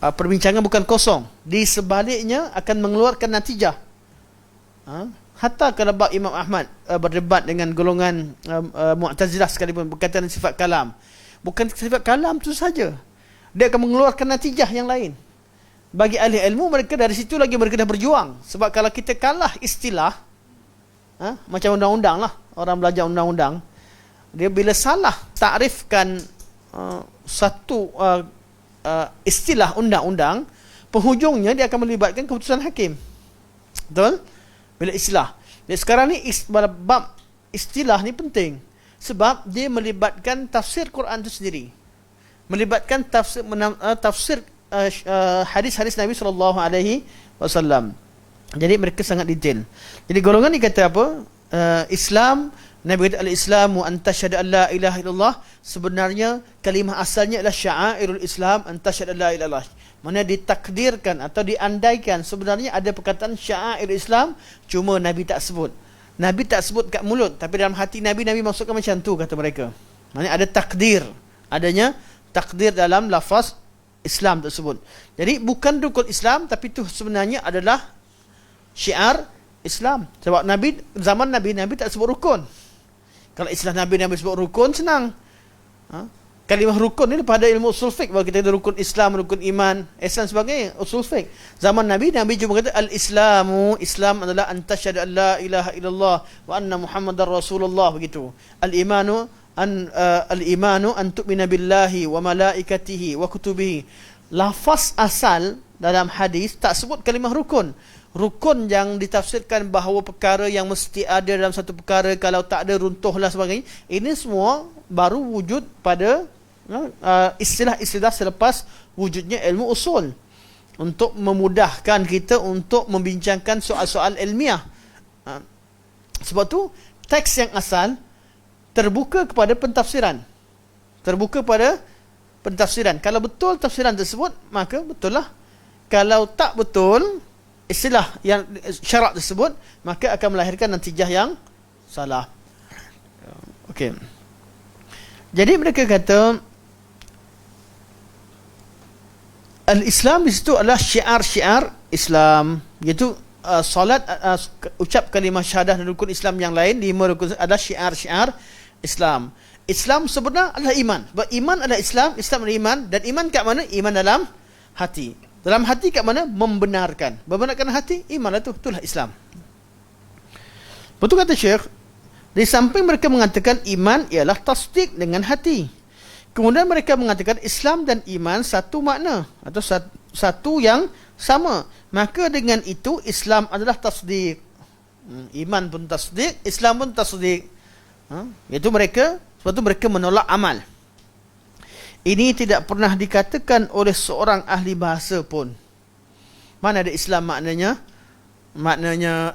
Perbincangan bukan kosong. Di sebaliknya akan mengeluarkan natijah. Hatta kalau bab Imam Ahmad berdebat dengan golongan Mu'tazilah sekalipun berkaitan dengan sifat kalam. Bukan sifat kalam itu saja. Dia akan mengeluarkan natijah yang lain. Bagi ahli ilmu, mereka dari situ lagi mereka dah berjuang. Sebab kalau kita kalah istilah, macam undang-undang lah. Orang belajar undang-undang. Dia bila salah takrifkan satu istilah undang-undang, penghujungnya dia akan melibatkan keputusan hakim. Betul? Bila istilah. Jadi sekarang ni bab istilah ni penting. Sebab dia melibatkan tafsir Quran itu sendiri. Melibatkan tafsir hadis-hadis Nabi SAW. Jadi mereka sangat detail. Jadi golongan ni kata apa? Islam, Nabi kata al-Islamu an tashhadu an la ilaha illallah. Sebenarnya kalimah asalnya adalah sya'airul Islam an tashhadu an la ilaha illallah. Mana ditakdirkan atau diandaikan sebenarnya ada perkataan sya'airul Islam, cuma Nabi tak sebut. Nabi tak sebut kat mulut, tapi dalam hati Nabi masukkan macam tu, kata mereka. Maknanya ada takdir. Adanya takdir dalam lafaz Islam tersebut. Jadi bukan rukun Islam, tapi itu sebenarnya adalah syiar Islam. Sebab zaman Nabi tak sebut rukun. Kalau istilah Nabi sebut rukun, senang. Kalimah rukun ni pada ilmu usul fiqh, bahawa kita ada rukun Islam, rukun iman, ihsan sebagainya, usul fiqh. Zaman Nabi cuma kata al-Islamu, Islam adalah an tashhadu an la ilaha illallah wa anna Muhammadar Rasulullah, begitu. Al-imanu an tu'mina billahi wa malaikatihi wa kutubihi. Lafaz asal dalam hadis tak sebut kalimah rukun. Rukun yang ditafsirkan bahawa perkara yang mesti ada dalam satu perkara, kalau tak ada runtuhlah sebagainya. Ini semua baru wujud pada istilah-istilah selepas wujudnya ilmu usul, untuk memudahkan kita untuk membincangkan soal-soal ilmiah. Sebab tu teks yang asal terbuka kepada pentafsiran. Kalau betul tafsiran tersebut, maka betul lah. Kalau tak betul istilah yang syarak tersebut, maka akan melahirkan natijah yang salah. Okey. Jadi mereka kata al-Islam di situ adalah syiar-syiar Islam, iaitu solat, ucap kalimah syahadah dan rukun Islam yang lain, 5 rukun adalah syiar-syiar Islam. Islam sebenar adalah iman. Sebab iman adalah Islam, Islam adalah iman. Dan iman kat mana? Iman dalam hati. Dalam hati kat mana? Membenarkan. Membenarkan hati, iman lah tu. Itulah Islam. Betul kata Syekh, di samping mereka mengatakan iman ialah tasdik dengan hati, kemudian mereka mengatakan Islam dan iman satu makna atau satu yang sama. Maka dengan itu Islam adalah tasdik. Iman pun tasdik, Islam pun tasdik. Iaitu mereka, sebab itu mereka menolak amal. Ini tidak pernah dikatakan oleh seorang ahli bahasa pun. Mana ada Islam maknanya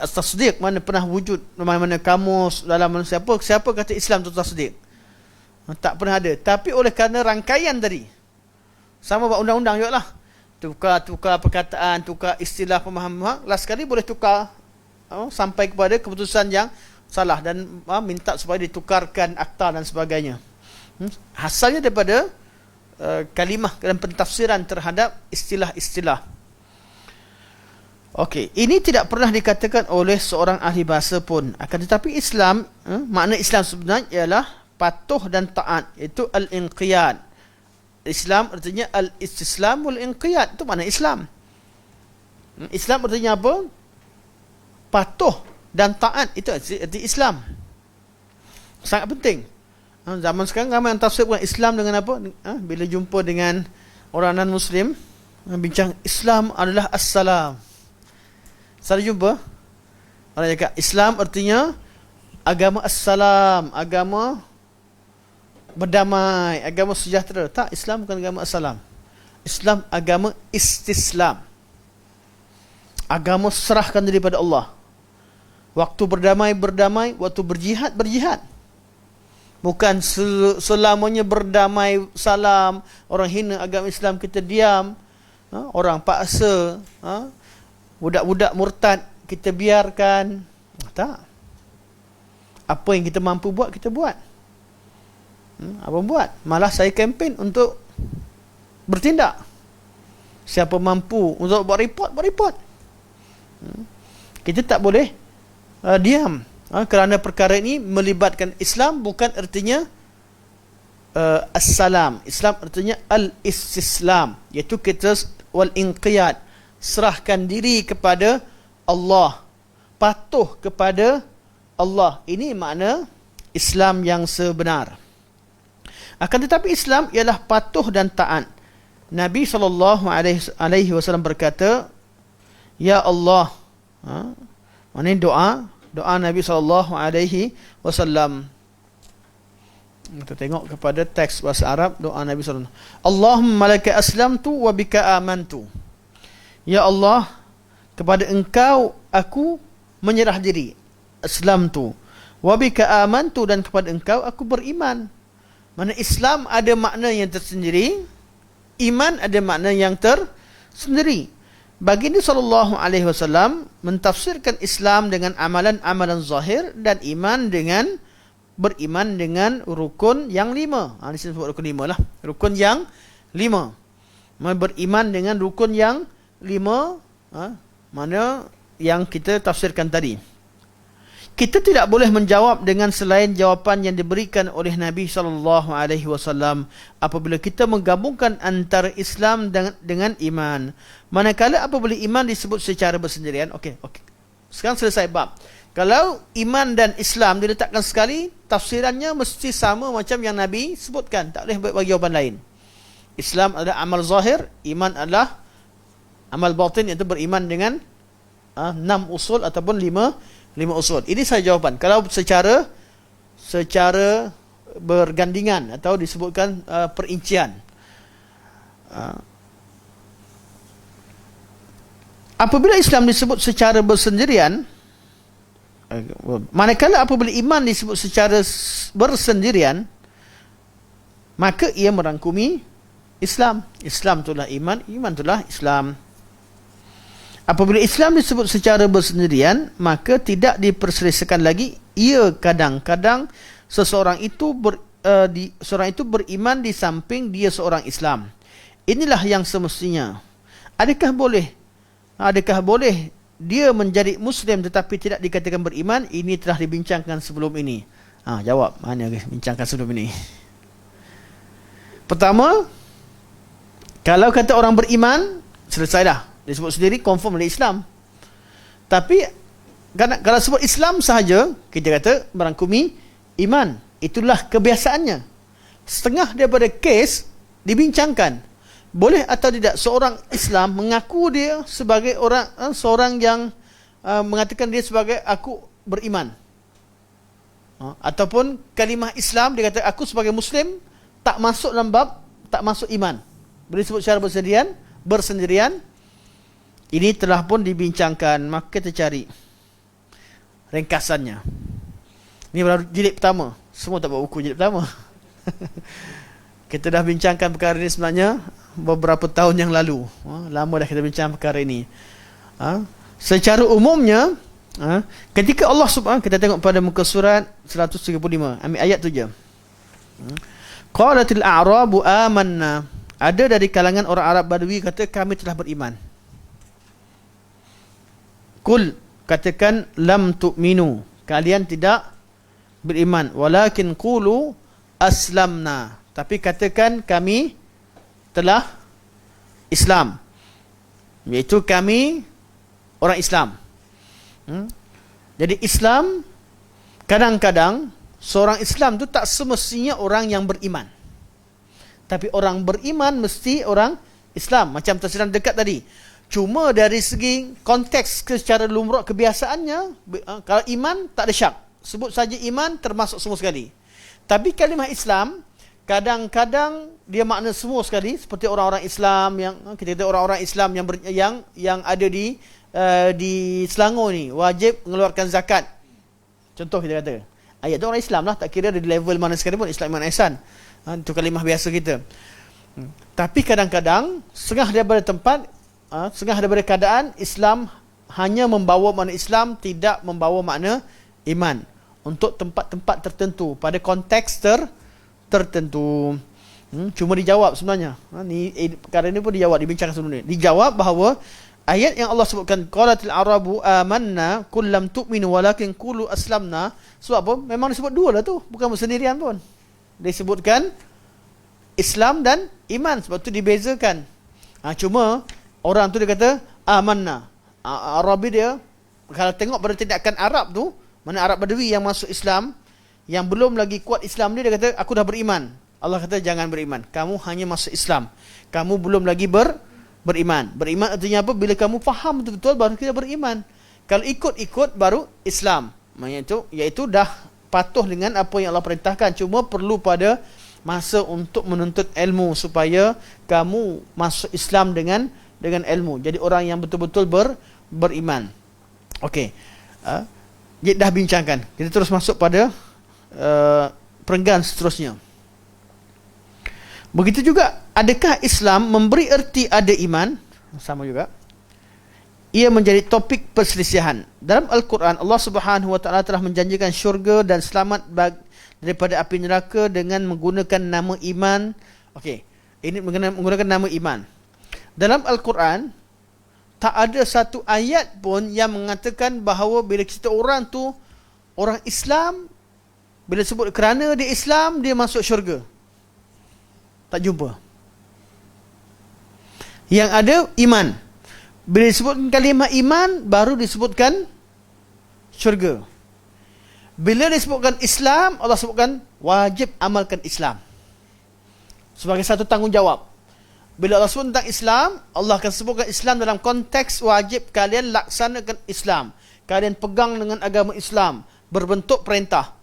tasdik, mana pernah wujud, mana kamus dalam siapa kata Islam itu tasdik? Tak pernah ada. Tapi oleh kerana rangkaian tadi, sama buat undang-undang juga lah, tukar perkataan, tukar istilah, pemahaman, last sekali boleh tukar sampai kepada keputusan yang salah, dan minta supaya ditukarkan akta dan sebagainya. Hasilnya daripada kalimah dan pentafsiran terhadap istilah-istilah. Okey, ini tidak pernah dikatakan oleh seorang ahli bahasa pun. Akan tetapi Islam, makna Islam sebenarnya ialah patuh dan taat, iaitu al-inqiyad. Islam artinya al-istislam wal-inqiyad, itu makna Islam. Islam artinya apa? Patuh dan taat, itu arti Islam. Sangat penting. Zaman sekarang ramai yang tafsirkan Islam dengan apa? Bila jumpa dengan orang non-Muslim, bincang Islam adalah assalam. Saya jumpa orang cakap Islam artinya agama assalam, agama berdamai, agama sejahtera. Tak, Islam bukan agama assalam. Islam agama istislam. Agama serahkan diri pada Allah. Waktu berdamai, waktu berjihad. Bukan selamanya berdamai, salam, orang hina agama Islam kita diam, orang paksa, budak-budak murtad kita biarkan. Tak. Apa yang kita mampu buat, kita buat. Apa buat? Malah saya kempen untuk bertindak. Siapa mampu untuk buat report. Kita tak boleh diam. Kerana perkara ini melibatkan Islam, bukan artinya assalam. Islam artinya al-istislam, iaitu kita wal-inqiyad, serahkan diri kepada Allah, patuh kepada Allah. Ini makna Islam yang sebenar. Akan tetapi Islam ialah patuh dan taat. Nabi SAW berkata, Ya Allah, Mana doa Nabi SAW. Kita tengok kepada teks bahasa Arab doa Nabi SAW. Allahumma laka aslamtu wa bika amantu. Ya Allah, kepada Engkau aku menyerah diri. Aslamtu wa bika amantu, dan kepada Engkau aku beriman. Mana Islam ada makna yang tersendiri, iman ada makna yang tersendiri. Baginda SAW mentafsirkan Islam dengan amalan-amalan zahir, dan iman dengan beriman dengan rukun yang 5. Di sini sebut rukun 5 lah. Rukun yang 5. Beriman dengan rukun yang 5, mana yang kita tafsirkan tadi. Kita tidak boleh menjawab dengan selain jawapan yang diberikan oleh Nabi SAW apabila kita menggabungkan antara Islam dengan iman. Manakala apabila iman disebut secara bersendirian. Okey. Sekarang selesai bab. Kalau iman dan Islam diletakkan sekali, tafsirannya mesti sama macam yang Nabi sebutkan. Tak boleh bagi jawapan lain. Islam adalah amal zahir, iman adalah amal batin, iaitu beriman dengan 6 usul ataupun 5 usul. Ini saya jawapan. Kalau secara bergandingan atau disebutkan perincian. Apabila Islam disebut secara bersendirian, manakala apabila iman disebut secara bersendirian, maka ia merangkumi Islam. Islam itulah iman, iman itulah Islam. Apabila Islam disebut secara bersendirian, maka tidak diperselisihkan lagi. Ia kadang-kadang seorang itu beriman di samping dia seorang Islam. Inilah yang semestinya. Adakah boleh dia menjadi Muslim tetapi tidak dikatakan beriman? Ini telah dibincangkan sebelum ini. Jawab. Mana bincangkan sebelum ini? Pertama, kalau kata orang beriman, selesai dah. Dia sebut sendiri, confirm oleh Islam. Tapi kalau sebut Islam sahaja, kita kata merangkumi iman. Itulah kebiasaannya. Setengah daripada kes dibincangkan. Boleh atau tidak seorang Islam mengaku dia sebagai seorang yang mengatakan dia sebagai aku beriman. Ataupun kalimah Islam dia kata aku sebagai Muslim tak masuk dalam bab, tak masuk iman. Boleh disebut secara bersendirian. Ini telah pun dibincangkan. Maka kita cari ringkasannya. Ini baru jilid pertama. Semua tak buat buku jilid pertama. Kita dah bincangkan perkara ini sebenarnya beberapa tahun yang lalu. Lama dah kita bincang perkara ini. Secara umumnya, ketika Allah Subhanahu, kita tengok pada muka surat 135, ambil ayat tu je. Qalatil a'rabu amanna. Ada dari kalangan orang Arab Badui kata kami telah beriman. Kul, katakan lam tu'minu, kalian tidak beriman, walakin qulu aslamna, tapi katakan kami telah Islam, iaitu kami orang Islam. Jadi Islam, kadang-kadang seorang Islam tu tak semestinya orang yang beriman, tapi orang beriman mesti orang Islam. Macam tafsiran dekat tadi. Cuma dari segi konteks secara lumrah kebiasaannya, kalau iman tak ada syak, sebut saja iman termasuk semua sekali. Tapi kalimah Islam kadang-kadang dia makna semua sekali, seperti orang-orang Islam yang kita kata orang-orang Islam yang ada di Selangor ni wajib mengeluarkan zakat. Contoh kita kata ayat tu orang Islam lah, tak kira ada di level mana sekalipun, Islam iman ihsan. Itu kalimah biasa kita. Tapi kadang-kadang setengah daripada keadaan Islam hanya membawa makna Islam, tidak membawa makna iman untuk tempat-tempat tertentu pada konteks tertentu. Cuma dijawab sebenarnya. Perkara ini pun dijawab, dibincangkan sebelum ni. Dijawab bahawa ayat yang Allah sebutkan qalatil arabu amanna qul lam tu'minu walakin qulu aslamna, sebab apa? Memang disebut dua lah tu, bukan bersendirian pun. Disebutkan Islam dan iman, sebab tu dibezakan. Cuma orang tu dia kata amanna. Arabi dia, kalau tengok pada tindakan Arab tu, mana Arab Badui yang masuk Islam, yang belum lagi kuat Islam dia kata aku dah beriman. Allah kata jangan beriman, kamu hanya masuk Islam, kamu belum lagi beriman. Beriman artinya apa? Bila kamu faham betul-betul baru kita beriman. Kalau ikut-ikut baru Islam. Iaitu dah patuh dengan apa yang Allah perintahkan. Cuma perlu pada masa untuk menuntut ilmu supaya kamu masuk Islam dengan ilmu. Jadi orang yang betul-betul beriman. Okey. Dah bincangkan. Kita terus masuk pada perenggan seterusnya. Begitu juga, adakah Islam memberi erti ada iman? Sama juga. Ia menjadi topik perselisihan. Dalam Al-Quran, Allah Subhanahu Wa Taala telah menjanjikan syurga dan selamat daripada api neraka dengan menggunakan nama iman. Okey, ini menggunakan nama iman. Dalam Al-Quran, tak ada satu ayat pun yang mengatakan bahawa bila kita orang tu orang Islam, bila sebut kerana dia Islam, dia masuk syurga. Tak jumpa. Yang ada iman. Bila disebutkan kalimah iman, baru disebutkan syurga. Bila disebutkan Islam, Allah sebutkan wajib amalkan Islam sebagai satu tanggungjawab. Bila Allah sebut tentang Islam, Allah akan sebutkan Islam dalam konteks wajib kalian laksanakan Islam. Kalian pegang dengan agama Islam berbentuk perintah.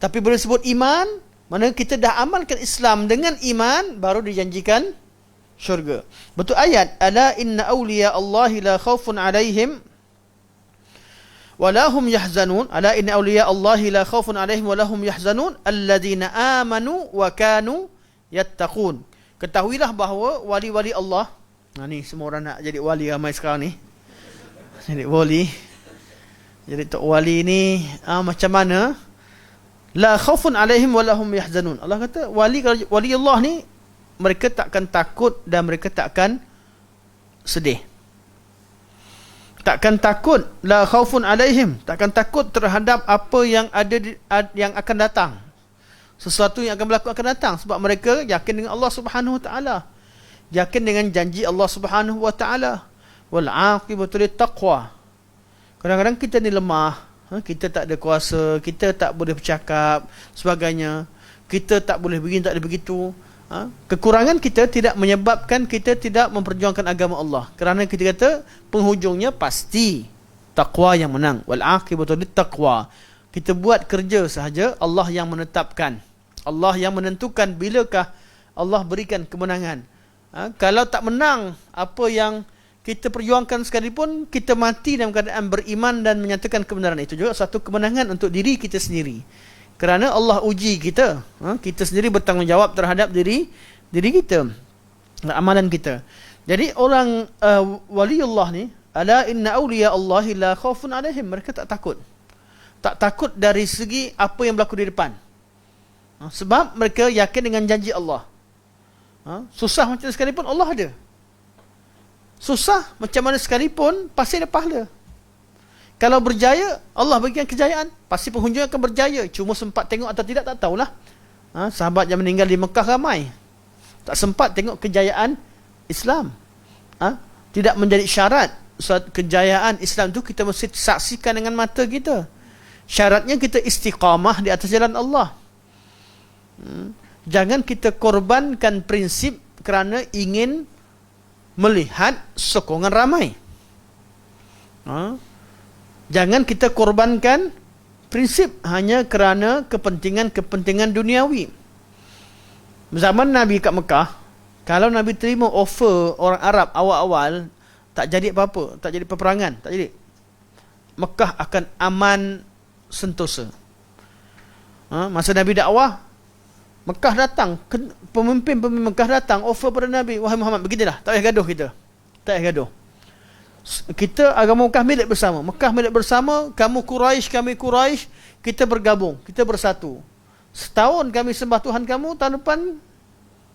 Tapi bila disebut iman, mana kita dah amalkan Islam dengan iman, baru dijanjikan syurga. Betul ayat, ala inna awliya Allahi la khawfun alaihim walahum yahzanun. Ala inna awliya Allahi la khawfun alaihim walahum yahzanun alladhina amanu wa kanu yattaqun. Ketahuilah bahawa wali-wali Allah, ni semua orang nak jadi wali ramai sekarang ni. Jadi wali. Jadi tok wali ni macam mana? La khaufun alaihim walahum yahzanun. Allah kata wali Allah ni mereka takkan takut dan mereka takkan sedih. Takkan takut, la khaufun alaihim, takkan takut terhadap apa yang ada yang akan datang. Sesuatu yang akan berlaku akan datang sebab mereka yakin dengan Allah Subhanahu Wa Taala. Yakin dengan janji Allah Subhanahu Wa Taala. Wal aqibatu lit taqwa. Kadang-kadang kita ni lemah. Kita tak ada kuasa, kita tak boleh bercakap, sebagainya. Kita tak boleh begini, tak boleh begitu. Kekurangan kita tidak menyebabkan kita tidak memperjuangkan agama Allah. Kerana kita kata penghujungnya pasti taqwa yang menang. Wal aqibatu lit taqwa. Kita buat kerja sahaja, Allah yang menetapkan. Allah yang menentukan bilakah Allah berikan kemenangan. Kalau tak menang apa yang kita perjuangkan sekalipun, kita mati dalam keadaan beriman dan menyatakan kebenaran. Itu juga satu kemenangan untuk diri kita sendiri. Kerana Allah uji kita. Kita sendiri bertanggungjawab terhadap diri kita, amalan kita. Jadi orang waliullah ni, ala inna awliya Allahi la khawfun alaihim. Mereka tak takut. Tak takut dari segi apa yang berlaku di depan. Sebab mereka yakin dengan janji Allah. Susah macam mana sekalipun Allah ada. Susah macam mana sekalipun pasti ada pahala. Kalau berjaya, Allah bagikan kejayaan, pasti penghujung akan berjaya. Cuma sempat tengok atau tidak, tak tahulah. Sahabat yang meninggal di Mekah ramai. Tak sempat tengok kejayaan Islam. Tidak menjadi syarat. Kejayaan Islam itu kita mesti saksikan dengan mata kita. Syaratnya kita istiqamah di atas jalan Allah. Jangan kita korbankan prinsip kerana ingin melihat sokongan ramai. Jangan kita korbankan prinsip hanya kerana kepentingan duniawi. Zaman Nabi kat Mekah, kalau Nabi terima offer orang Arab awal-awal, tak jadi apa-apa, tak jadi peperangan, tak jadi. Mekah akan aman sentosa. Masa Nabi dakwah, Mekah datang, pemimpin-pemimpin Mekah datang offer pada Nabi, wahai Muhammad, beginilah, tak payah gaduh kita. Tak payah gaduh. Kita agama Mekah milik bersama. Mekah milik bersama, kamu Quraisy, kami Quraisy, kita bergabung, kita bersatu. Setahun kami sembah Tuhan kamu, tahun depan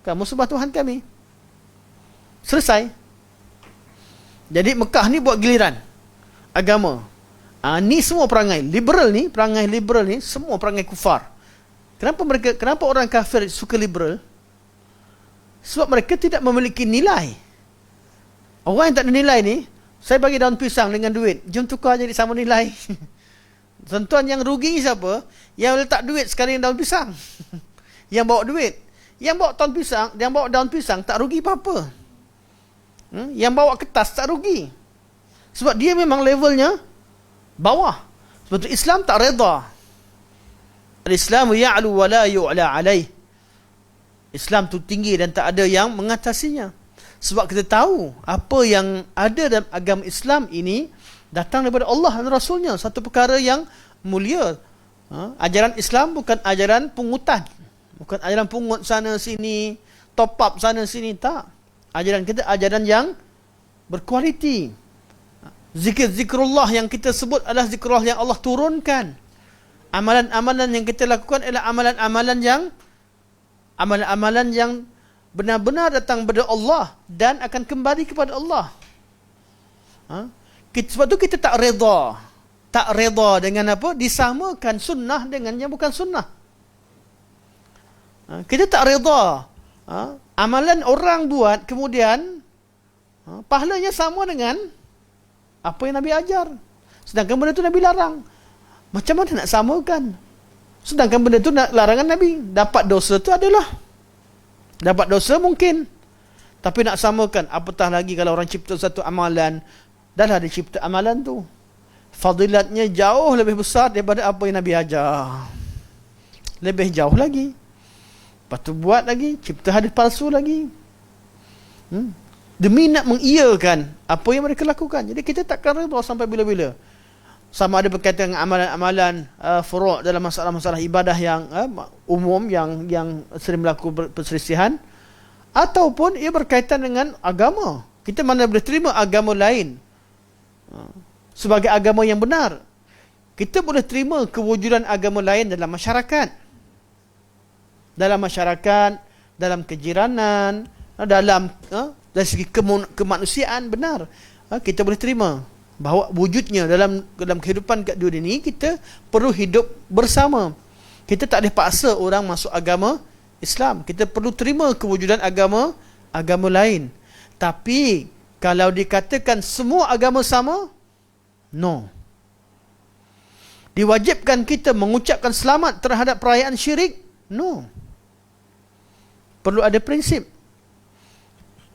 kamu sembah Tuhan kami. Selesai. Jadi Mekah ni buat giliran agama. Ni semua perangai liberal ni, semua perangai kufar. Kenapa orang kafir suka liberal? Sebab mereka tidak memiliki nilai. Orang yang tak ada nilai ni, saya bagi daun pisang dengan duit, jom tukar jadi sama nilai. Tuan-tuan, yang rugi siapa? Yang letak duit sekali daun pisang. Yang bawa duit. Yang bawa daun pisang tak rugi apa-apa. Yang bawa kertas tak rugi. Sebab dia memang levelnya bawah. Sebab tu Islam tak reda. Al-Islamu ya'lu wa la yu'la alaih. Islam tu tinggi dan tak ada yang mengatasinya. Sebab kita tahu apa yang ada dalam agama Islam ini datang daripada Allah dan Rasulnya. Satu perkara yang mulia. Ajaran Islam bukan ajaran pungutan. Bukan ajaran pungut sana sini, top up sana sini. Tak. Ajaran kita ajaran yang berkualiti. Zikrullah yang kita sebut adalah zikrullah yang Allah turunkan. Amalan-amalan yang kita lakukan adalah amalan-amalan yang benar-benar datang daripada Allah dan akan kembali kepada Allah. Sebab tu kita tak reda. Tak reda dengan apa? Disamakan sunnah dengan yang bukan sunnah. Kita tak reda. Amalan orang buat kemudian pahalanya sama dengan apa yang Nabi ajar. Sedangkan benda tu Nabi larang. Macam mana nak samakan? Sedangkan benda tu larangan Nabi. Dapat dosa tu adalah. Dapat dosa mungkin. Tapi nak samakan. Apatah lagi kalau orang cipta satu amalan. Dah lah dia cipta amalan tu. Fadilatnya jauh lebih besar daripada apa yang Nabi ajar. Lebih jauh lagi. Lepas tu buat lagi. Cipta hadis palsu lagi. Demi nak mengiyakan apa yang mereka lakukan. Jadi kita takkan reda sampai bila-bila. Sama ada berkaitan dengan amalan-amalan furu' dalam masalah-masalah ibadah yang umum yang sering berlaku perselisihan, ataupun ia berkaitan dengan agama. Kita mana boleh terima agama lain sebagai agama yang benar. Kita boleh terima kewujudan agama lain dalam masyarakat. Dalam masyarakat, dalam kejiranan, dalam dari segi kemanusiaan benar. Kita boleh terima bahawa wujudnya dalam kehidupan kat dunia ini kita perlu hidup bersama. Kita tak boleh paksa orang masuk agama Islam. Kita perlu terima kewujudan agama lain. Tapi kalau dikatakan semua agama sama, no. Diwajibkan kita mengucapkan selamat terhadap perayaan syirik? No. Perlu ada prinsip.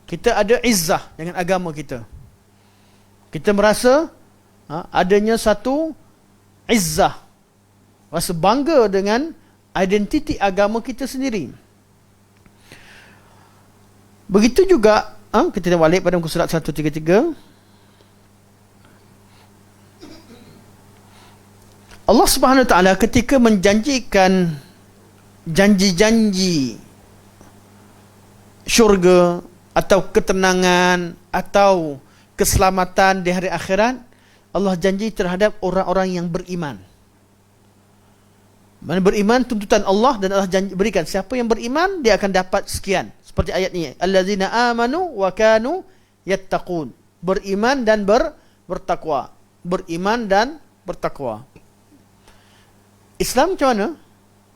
Kita ada izzah dengan agama kita. Kita merasa adanya satu izzah, rasa bangga dengan identiti agama kita sendiri. Begitu juga kita balik pada muka surat 133. Allah Subhanahu Wa Taala ketika menjanjikan janji-janji syurga atau ketenangan atau keselamatan di hari akhirat, Allah janji terhadap orang-orang yang beriman. Mana beriman tuntutan Allah, dan Allah janji berikan siapa yang beriman dia akan dapat sekian. Seperti ayat ni, allazina amanu wa kanu yattaqun. Beriman dan bertakwa. Beriman dan bertakwa. Islam macam mana?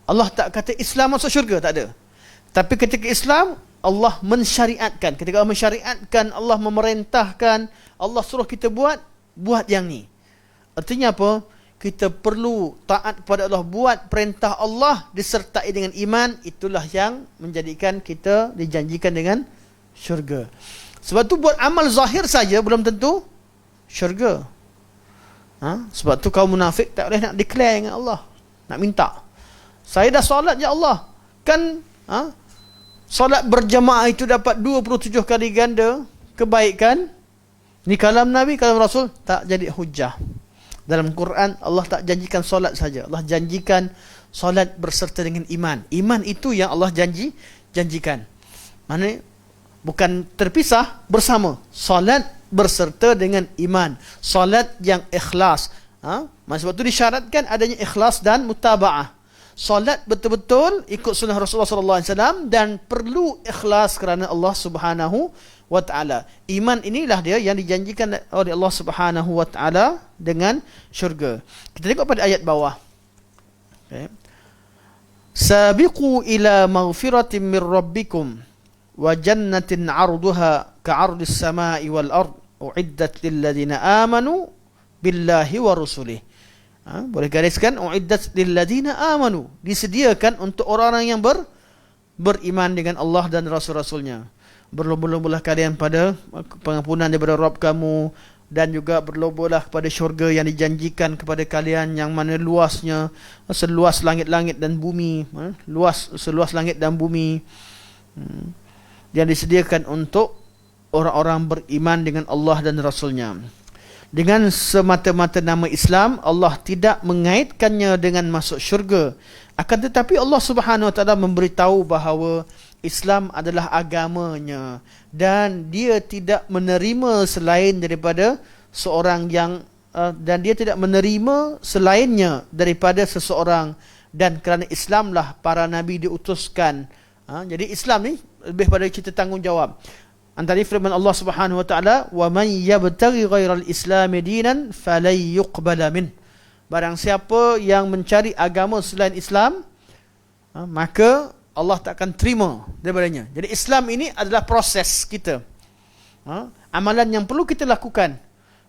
Allah tak kata Islam masuk syurga, tak ada. Tapi ketika Islam, Allah mensyariatkan. Ketika Allah mensyariatkan, Allah memerintahkan, Allah suruh kita buat yang ni. Artinya apa? Kita perlu taat kepada Allah, buat perintah Allah disertai dengan iman. Itulah yang menjadikan kita dijanjikan dengan syurga. Sebab tu buat amal zahir saja belum tentu syurga. Sebab tu kaum munafik tak boleh nak declare dengan Allah, nak minta, saya dah solat ya Allah. Kan solat berjamaah itu dapat 27 kali ganda kebaikan. Ni kalam Nabi, kalam Rasul, tak jadi hujah. Dalam Quran Allah tak janjikan solat saja. Allah janjikan solat berserta dengan iman. Iman itu yang Allah janjikan. Maksudnya bukan terpisah, bersama. Solat berserta dengan iman. Solat yang ikhlas. Sebab itu disyaratkan adanya ikhlas dan mutaba'ah. Solat betul-betul ikut sunnah Rasulullah SAW dan perlu ikhlas kerana Allah Subhanahu wa Ta'ala. Iman inilah dia yang dijanjikan oleh Allah Subhanahu wa Ta'ala dengan syurga. Kita tengok pada ayat bawah. Okay. Sabiqu ila maghfiratin min rabbikum wa jannatin 'arduha ka'ardis samai wal ard u'iddat lil ladzina amanu billahi wa rusulihi. Boleh gariskan, u'iddat lil ladzina amanu, disediakan untuk orang-orang yang beriman dengan Allah dan rasul-rasulnya. Berlomba-lombalah kalian pada pengampunan daripada Rabb kamu, dan juga berlobolah kepada syurga yang dijanjikan kepada kalian, yang mana luasnya seluas langit-langit dan bumi, luas seluas langit dan bumi, yang disediakan untuk orang-orang beriman dengan Allah dan Rasulnya. Dengan semata-mata nama Islam, Allah tidak mengaitkannya dengan masuk syurga. Akan tetapi Allah Subhanahu Wa Taala memberitahu bahawa Islam adalah agamanya dan dia tidak menerima selain daripada seorang yang dan dia tidak menerima selainnya daripada seseorang, dan kerana Islamlah para nabi diutuskan. Jadi Islam ni lebih pada kita tanggungjawab. Antara firman Allah Subhanahu Wa Taala, "Wa man yabtaghi ghairal islami dinan falan yuqbala min." Barang siapa yang mencari agama selain Islam, maka Allah tak akan terima daripadanya. Jadi Islam ini adalah proses kita. Amalan yang perlu kita lakukan.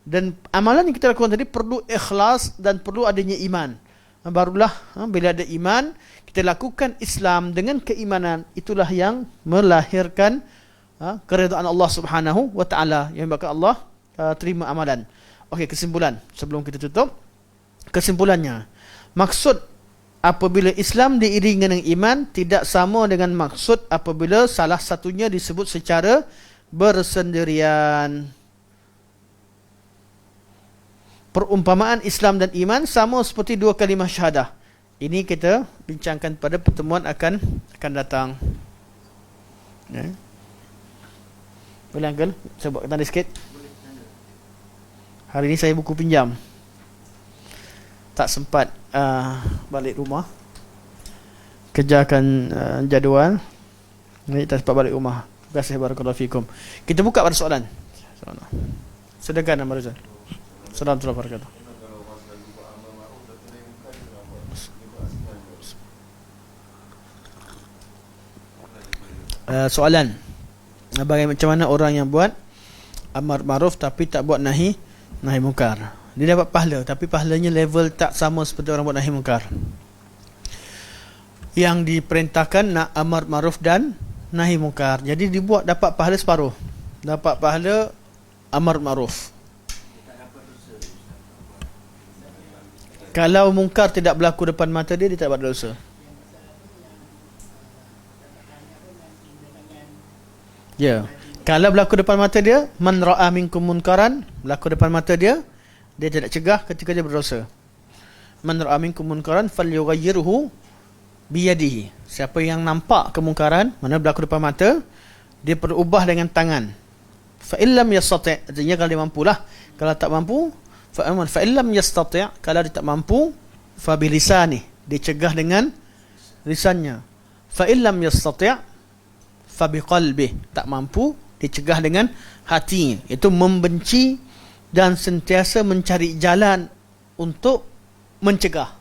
Dan amalan yang kita lakukan tadi perlu ikhlas dan perlu adanya iman. Barulah bila ada iman, kita lakukan Islam dengan keimanan. Itulah yang melahirkan keridaan Allah Subhanahu Wa Taala, yang menyebabkan Allah terima amalan. Okey, kesimpulan sebelum kita tutup. Kesimpulannya, maksud apabila Islam diiringi dengan iman tidak sama dengan maksud apabila salah satunya disebut secara bersendirian. Perumpamaan Islam dan iman sama seperti dua kalimah syahadah. Ini kita bincangkan pada pertemuan akan datang. Boleh Uncle? Saya buat tanda sikit. Hari ini saya buku pinjam. Tak sempat balik rumah. Kejarkan jadual. Jadi tak sempat balik rumah. Terima kasih, barakallahu fikum. Kita buka pada soalan. Sedangkan Nama Rizal. Assalamualaikum warahmatullahi wabarakatuh. Soalan, bagaimana, macam mana orang yang buat amar ma'ruf tapi tak buat nahi munkar? Dia dapat pahala, tapi pahalanya level tak sama seperti orang buat nahi munkar. Yang diperintahkan nak amar ma'ruf dan nahi munkar, jadi dibuat dapat pahala separuh. Dapat pahala amar ma'ruf. Kalau munkar tidak berlaku depan mata dia, dia tak dapat dosa. Ya. Kalau berlaku depan mata dia, man ra'a minkum munkaran, berlaku depan mata dia, dia tidak cegah ketika dia berdosa. Man ra'a minkum munkaran falyughayyirhu biyadihi. Siapa yang nampak kemungkaran, mana berlaku depan mata, dia perlu ubah dengan tangan. Fa illam yastati', artinya kalau dia mampulah. Kalau tak mampu, fa illam yastati', kalau dia tak mampu, fa bilisani, dia cegah dengan lisannya. Fa illam yastati' fa biqalbi, tak mampu, dicegah dengan hatinya, itu membenci dan sentiasa mencari jalan untuk mencegah.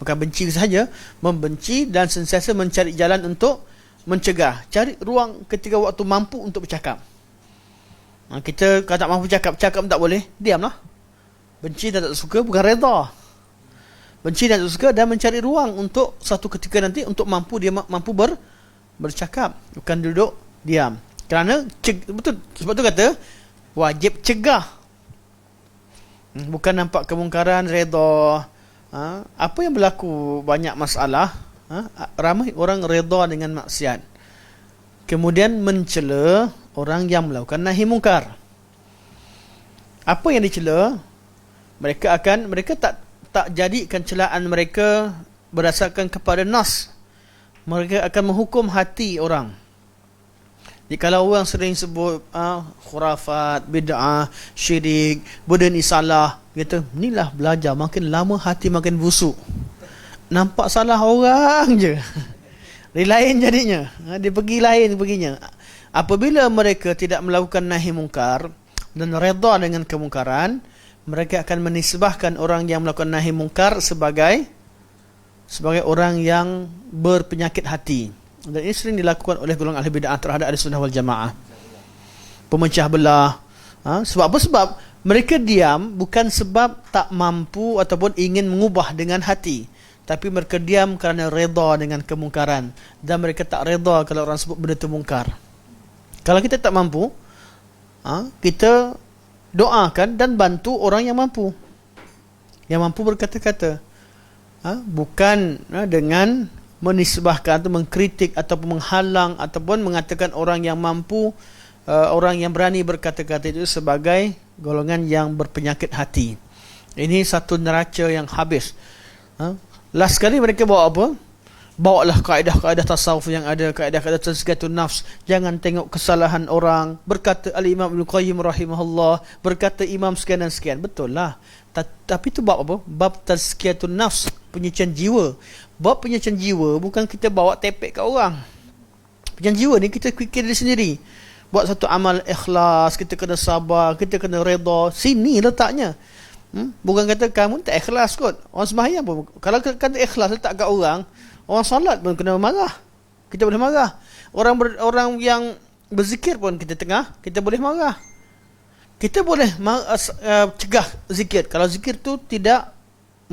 Bukan benci sahaja, membenci dan sentiasa mencari jalan untuk mencegah. Cari ruang ketika waktu mampu untuk bercakap. Kita kalau tak mampu cakap tak boleh, diamlah. Benci dan tak suka bukan redha. Benci dan tak suka dan mencari ruang untuk satu ketika nanti untuk mampu, dia mampu bercakap, bukan duduk diam. Kerana betul, sebab tu kata wajib cegah. Bukan nampak kemungkaran redha. Apa yang berlaku banyak masalah, ramai orang redha dengan maksiat, kemudian mencela orang yang melakukan nahi mungkar. Apa yang dicela, mereka tak jadikan celaan mereka berdasarkan kepada nas. Mereka akan menghukum hati orang. Jadi kalau orang sering sebut khurafat, bid'ah, syirik, benda ni salah, kata inilah belajar, makin lama hati makin busuk. Nampak salah orang je. Dia lain jadinya. Dia pergi lain perginya. Apabila mereka tidak melakukan nahi mungkar dan redha dengan kemungkaran, mereka akan menisbahkan orang yang melakukan nahi mungkar sebagai orang yang berpenyakit hati. Dan ini sering dilakukan oleh golongan ahli bid'ah terhadap ahli sunnah wal jamaah. Pemecah belah. Sebab apa? Sebab mereka diam bukan sebab tak mampu ataupun ingin mengubah dengan hati, tapi mereka diam kerana redha dengan kemungkaran, dan mereka tak redha kalau orang sebut benda itu mungkar. Kalau kita tak mampu, kita doakan dan bantu orang yang mampu. Yang mampu berkata-kata. Bukan dengan menisbahkan atau mengkritik ataupun menghalang ataupun mengatakan orang yang mampu, orang yang berani berkata-kata itu sebagai golongan yang berpenyakit hati. Ini satu neraca yang habis. Last kali mereka bawa apa? Bawalah kaedah-kaedah tasawuf yang ada, kaedah-kaedah tazkiyatun nafs. Jangan tengok kesalahan orang. Berkata Al-Imam Ibn Qayyim rahimahullah, berkata imam sekian dan sekian. Betul lah. Tapi itu bab apa? Bab tazkiyatun nafs, penyucian jiwa. Bab penyucian jiwa bukan kita bawa tepek kat orang. Penyucian jiwa ni kita fikir diri sendiri. Buat satu amal ikhlas, kita kena sabar, kita kena redha. Sini letaknya. Bukan kata kamu tak ikhlas kot. Orang sembahyang pun, kalau kata ikhlas letak kat orang, orang solat pun kena marah. Kita boleh marah. Orang yang berzikir pun kita boleh marah. Kita boleh cegah zikir kalau zikir tu tidak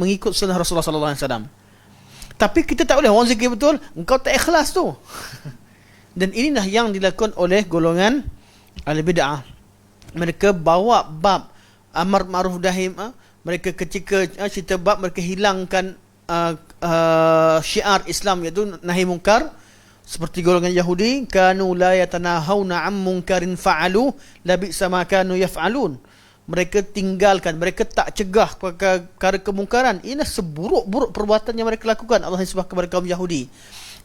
mengikut sunnah Rasulullah sallallahu alaihi wasallam. Tapi kita tak boleh orang zikir betul, engkau tak ikhlas tu. Dan inilah yang dilakukan oleh golongan al-bid'ah. Mereka bawa bab amar ma'ruf nahi, mereka ketika cerita bab mereka hilangkan syiar Islam, iaitu nahi mungkar. Seperti golongan Yahudi, kanu la yatanahawna 'an munkarin fa'alu labi'sa ma kanu yaf'alun. Mereka tinggalkan, mereka tak cegah perkara kemungkaran. Ini seburuk-buruk perbuatan yang mereka lakukan. Allah sebab kepada kaum Yahudi.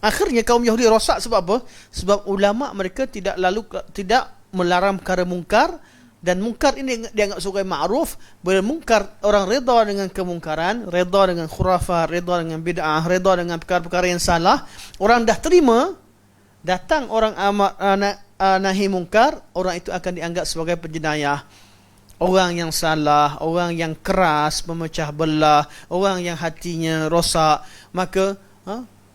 Akhirnya kaum Yahudi rosak sebab apa? Sebab ulama mereka tidak melarang perkara mungkar, dan mungkar ini dianggap sebagai ma'ruf. Bila mungkar, orang redha dengan kemungkaran, redha dengan khurafat, redha dengan bid'ah, redha dengan perkara-perkara yang salah. Orang dah terima, datang orang nahi mungkar, orang itu akan dianggap sebagai penjenayah. Orang yang salah, orang yang keras, memecah belah, orang yang hatinya rosak. Maka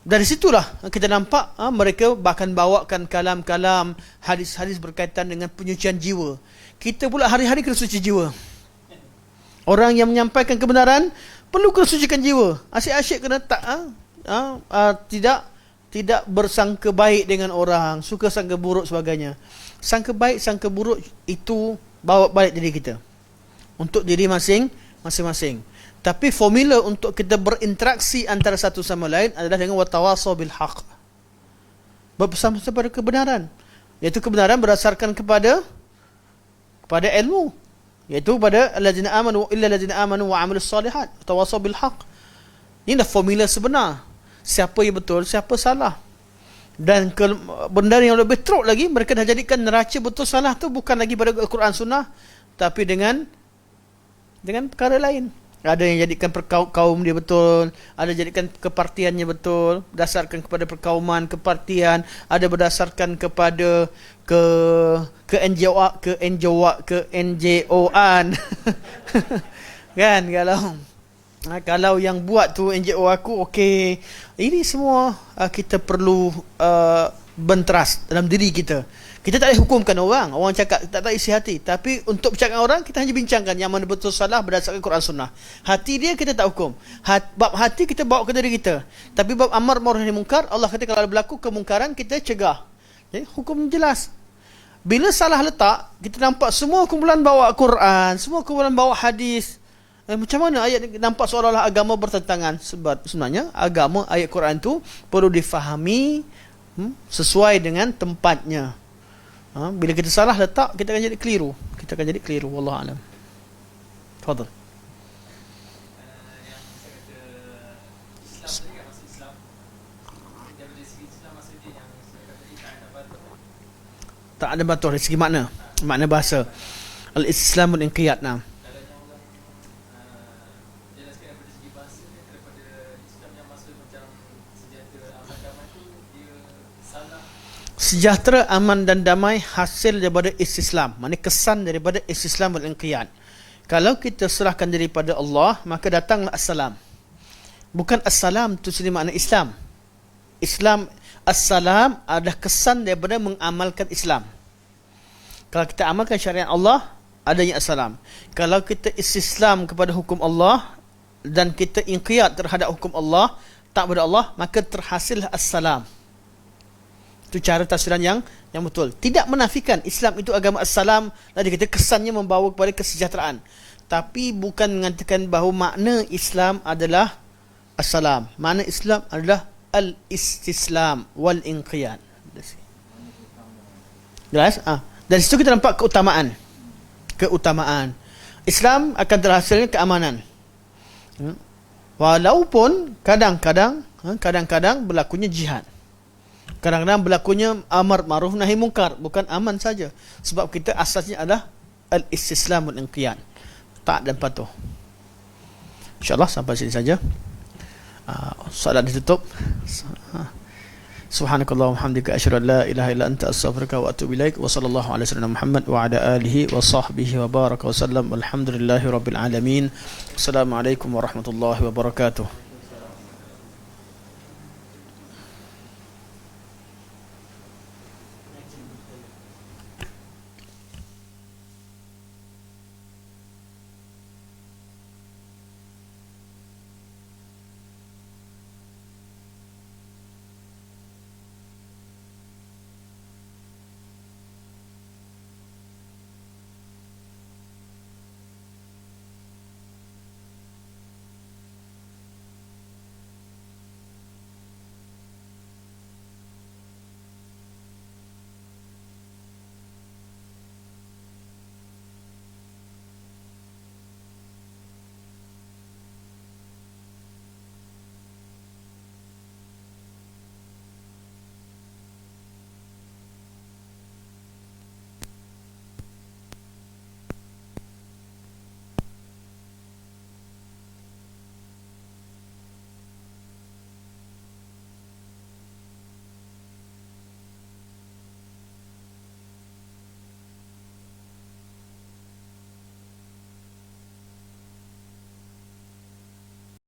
dari situlah kita nampak mereka bahkan bawakan kalam-kalam, hadis-hadis berkaitan dengan penyucian jiwa. Kita pula hari-hari kena suci jiwa. Orang yang menyampaikan kebenaran perlu kena sucikan jiwa. Asyik-asyik kena tidak bersangka baik dengan orang, suka sangka buruk sebagainya. Sangka baik, sangka buruk itu bawa balik diri kita, untuk diri masing-masing. Tapi formula untuk kita berinteraksi antara satu sama lain adalah dengan watawasaw bil haq, bersama-sama pada kebenaran, iaitu kebenaran berdasarkan kepada ilmu, iaitu pada allazina amanu illa allazina amanu wa amilus solihat, tawasaw bil haq. Inilah formula sebenar. Siapa yang betul, siapa salah. Dan benda yang lebih teruk lagi, mereka dah jadikan neraca betul salah tu bukan lagi pada Al-Quran Sunnah, tapi dengan perkara lain. Ada yang jadikan kaum dia betul, ada jadikan kepartiannya betul, berdasarkan kepada perkauman, kepartian, ada berdasarkan kepada NGO-an. Kan, kalau yang buat tu NGO aku, okey. Ini semua kita perlu benteras dalam diri kita. Kita tak boleh hukumkan orang. Orang cakap tak isi hati. Tapi untuk bercakap orang, kita hanya bincangkan yang mana betul salah berdasarkan Quran Sunnah. Hati dia kita tak hukum. Bab hati kita bawa ke diri kita. Tapi bab amar ma'ruf nahi mungkar, Allah kata kalau berlaku kemungkaran kita cegah. Jadi hukum jelas. Bila salah letak, kita nampak semua kumpulan bawa Quran, semua kumpulan bawa hadis. Macam mana ayat nampak seolah-olah agama bertentangan? Sebab sebenarnya agama, ayat Quran tu perlu difahami sesuai dengan tempatnya. Bila kita salah letak, kita akan jadi keliru. Wallahu a'lam. Tafadhal. Yang saya kata Islam tadi kan, masuk Islam dari segi Islam, maksudnya yang saya kata tadi tak ada batul. Tak ada batul dari segi makna bahasa. Al-Islamul inqiyad. Kalau orang jelaskan daripada segi bahasa ni, daripada Islam yang masuk macam sejahtera, aman, damai tu, dia salah. Sejahtera, aman dan damai hasil daripada istislam. Maknanya kesan daripada istislam wal inqiyad. Kalau kita serahkan daripada Allah, maka datanglah assalam. Bukan assalam tu sendiri makna Islam. Islam, assalam adalah kesan daripada mengamalkan Islam. Kalau kita amalkan syariat Allah, adanya assalam. Kalau kita istislam kepada hukum Allah dan kita inqiyad terhadap hukum Allah, tak pada Allah, maka terhasillah assalam. Itu cara tafsiran yang betul. Tidak menafikan Islam itu agama assalam, dan dia kata kesannya membawa kepada kesejahteraan. Tapi bukan mengatakan bahawa makna Islam adalah assalam. Makna Islam adalah al-istislam wal inqiyad. Jelas? Dari situ kita nampak keutamaan. Islam akan terhasilnya keamanan. Walaupun kadang-kadang berlakunya jihad. Kadang-kadang berlakunya amar ma'ruf nahi mungkar, bukan aman saja. Sebab kita asasnya adalah al-istislam wal inqiyad. Taat dan patuh. InsyaAllah sampai sini saja. Soalan ditutup. Subhanakallah wa hamdika asyhadu an la ilaha illa anta astaghfiruka wa atubu ilaik. Wa sallallahu ala sayyidina Muhammad wa ala alihi wa sahbihi wa baraka wa sallam. Walhamdulillahi rabbil alamin. Assalamualaikum warahmatullahi wabarakatuh.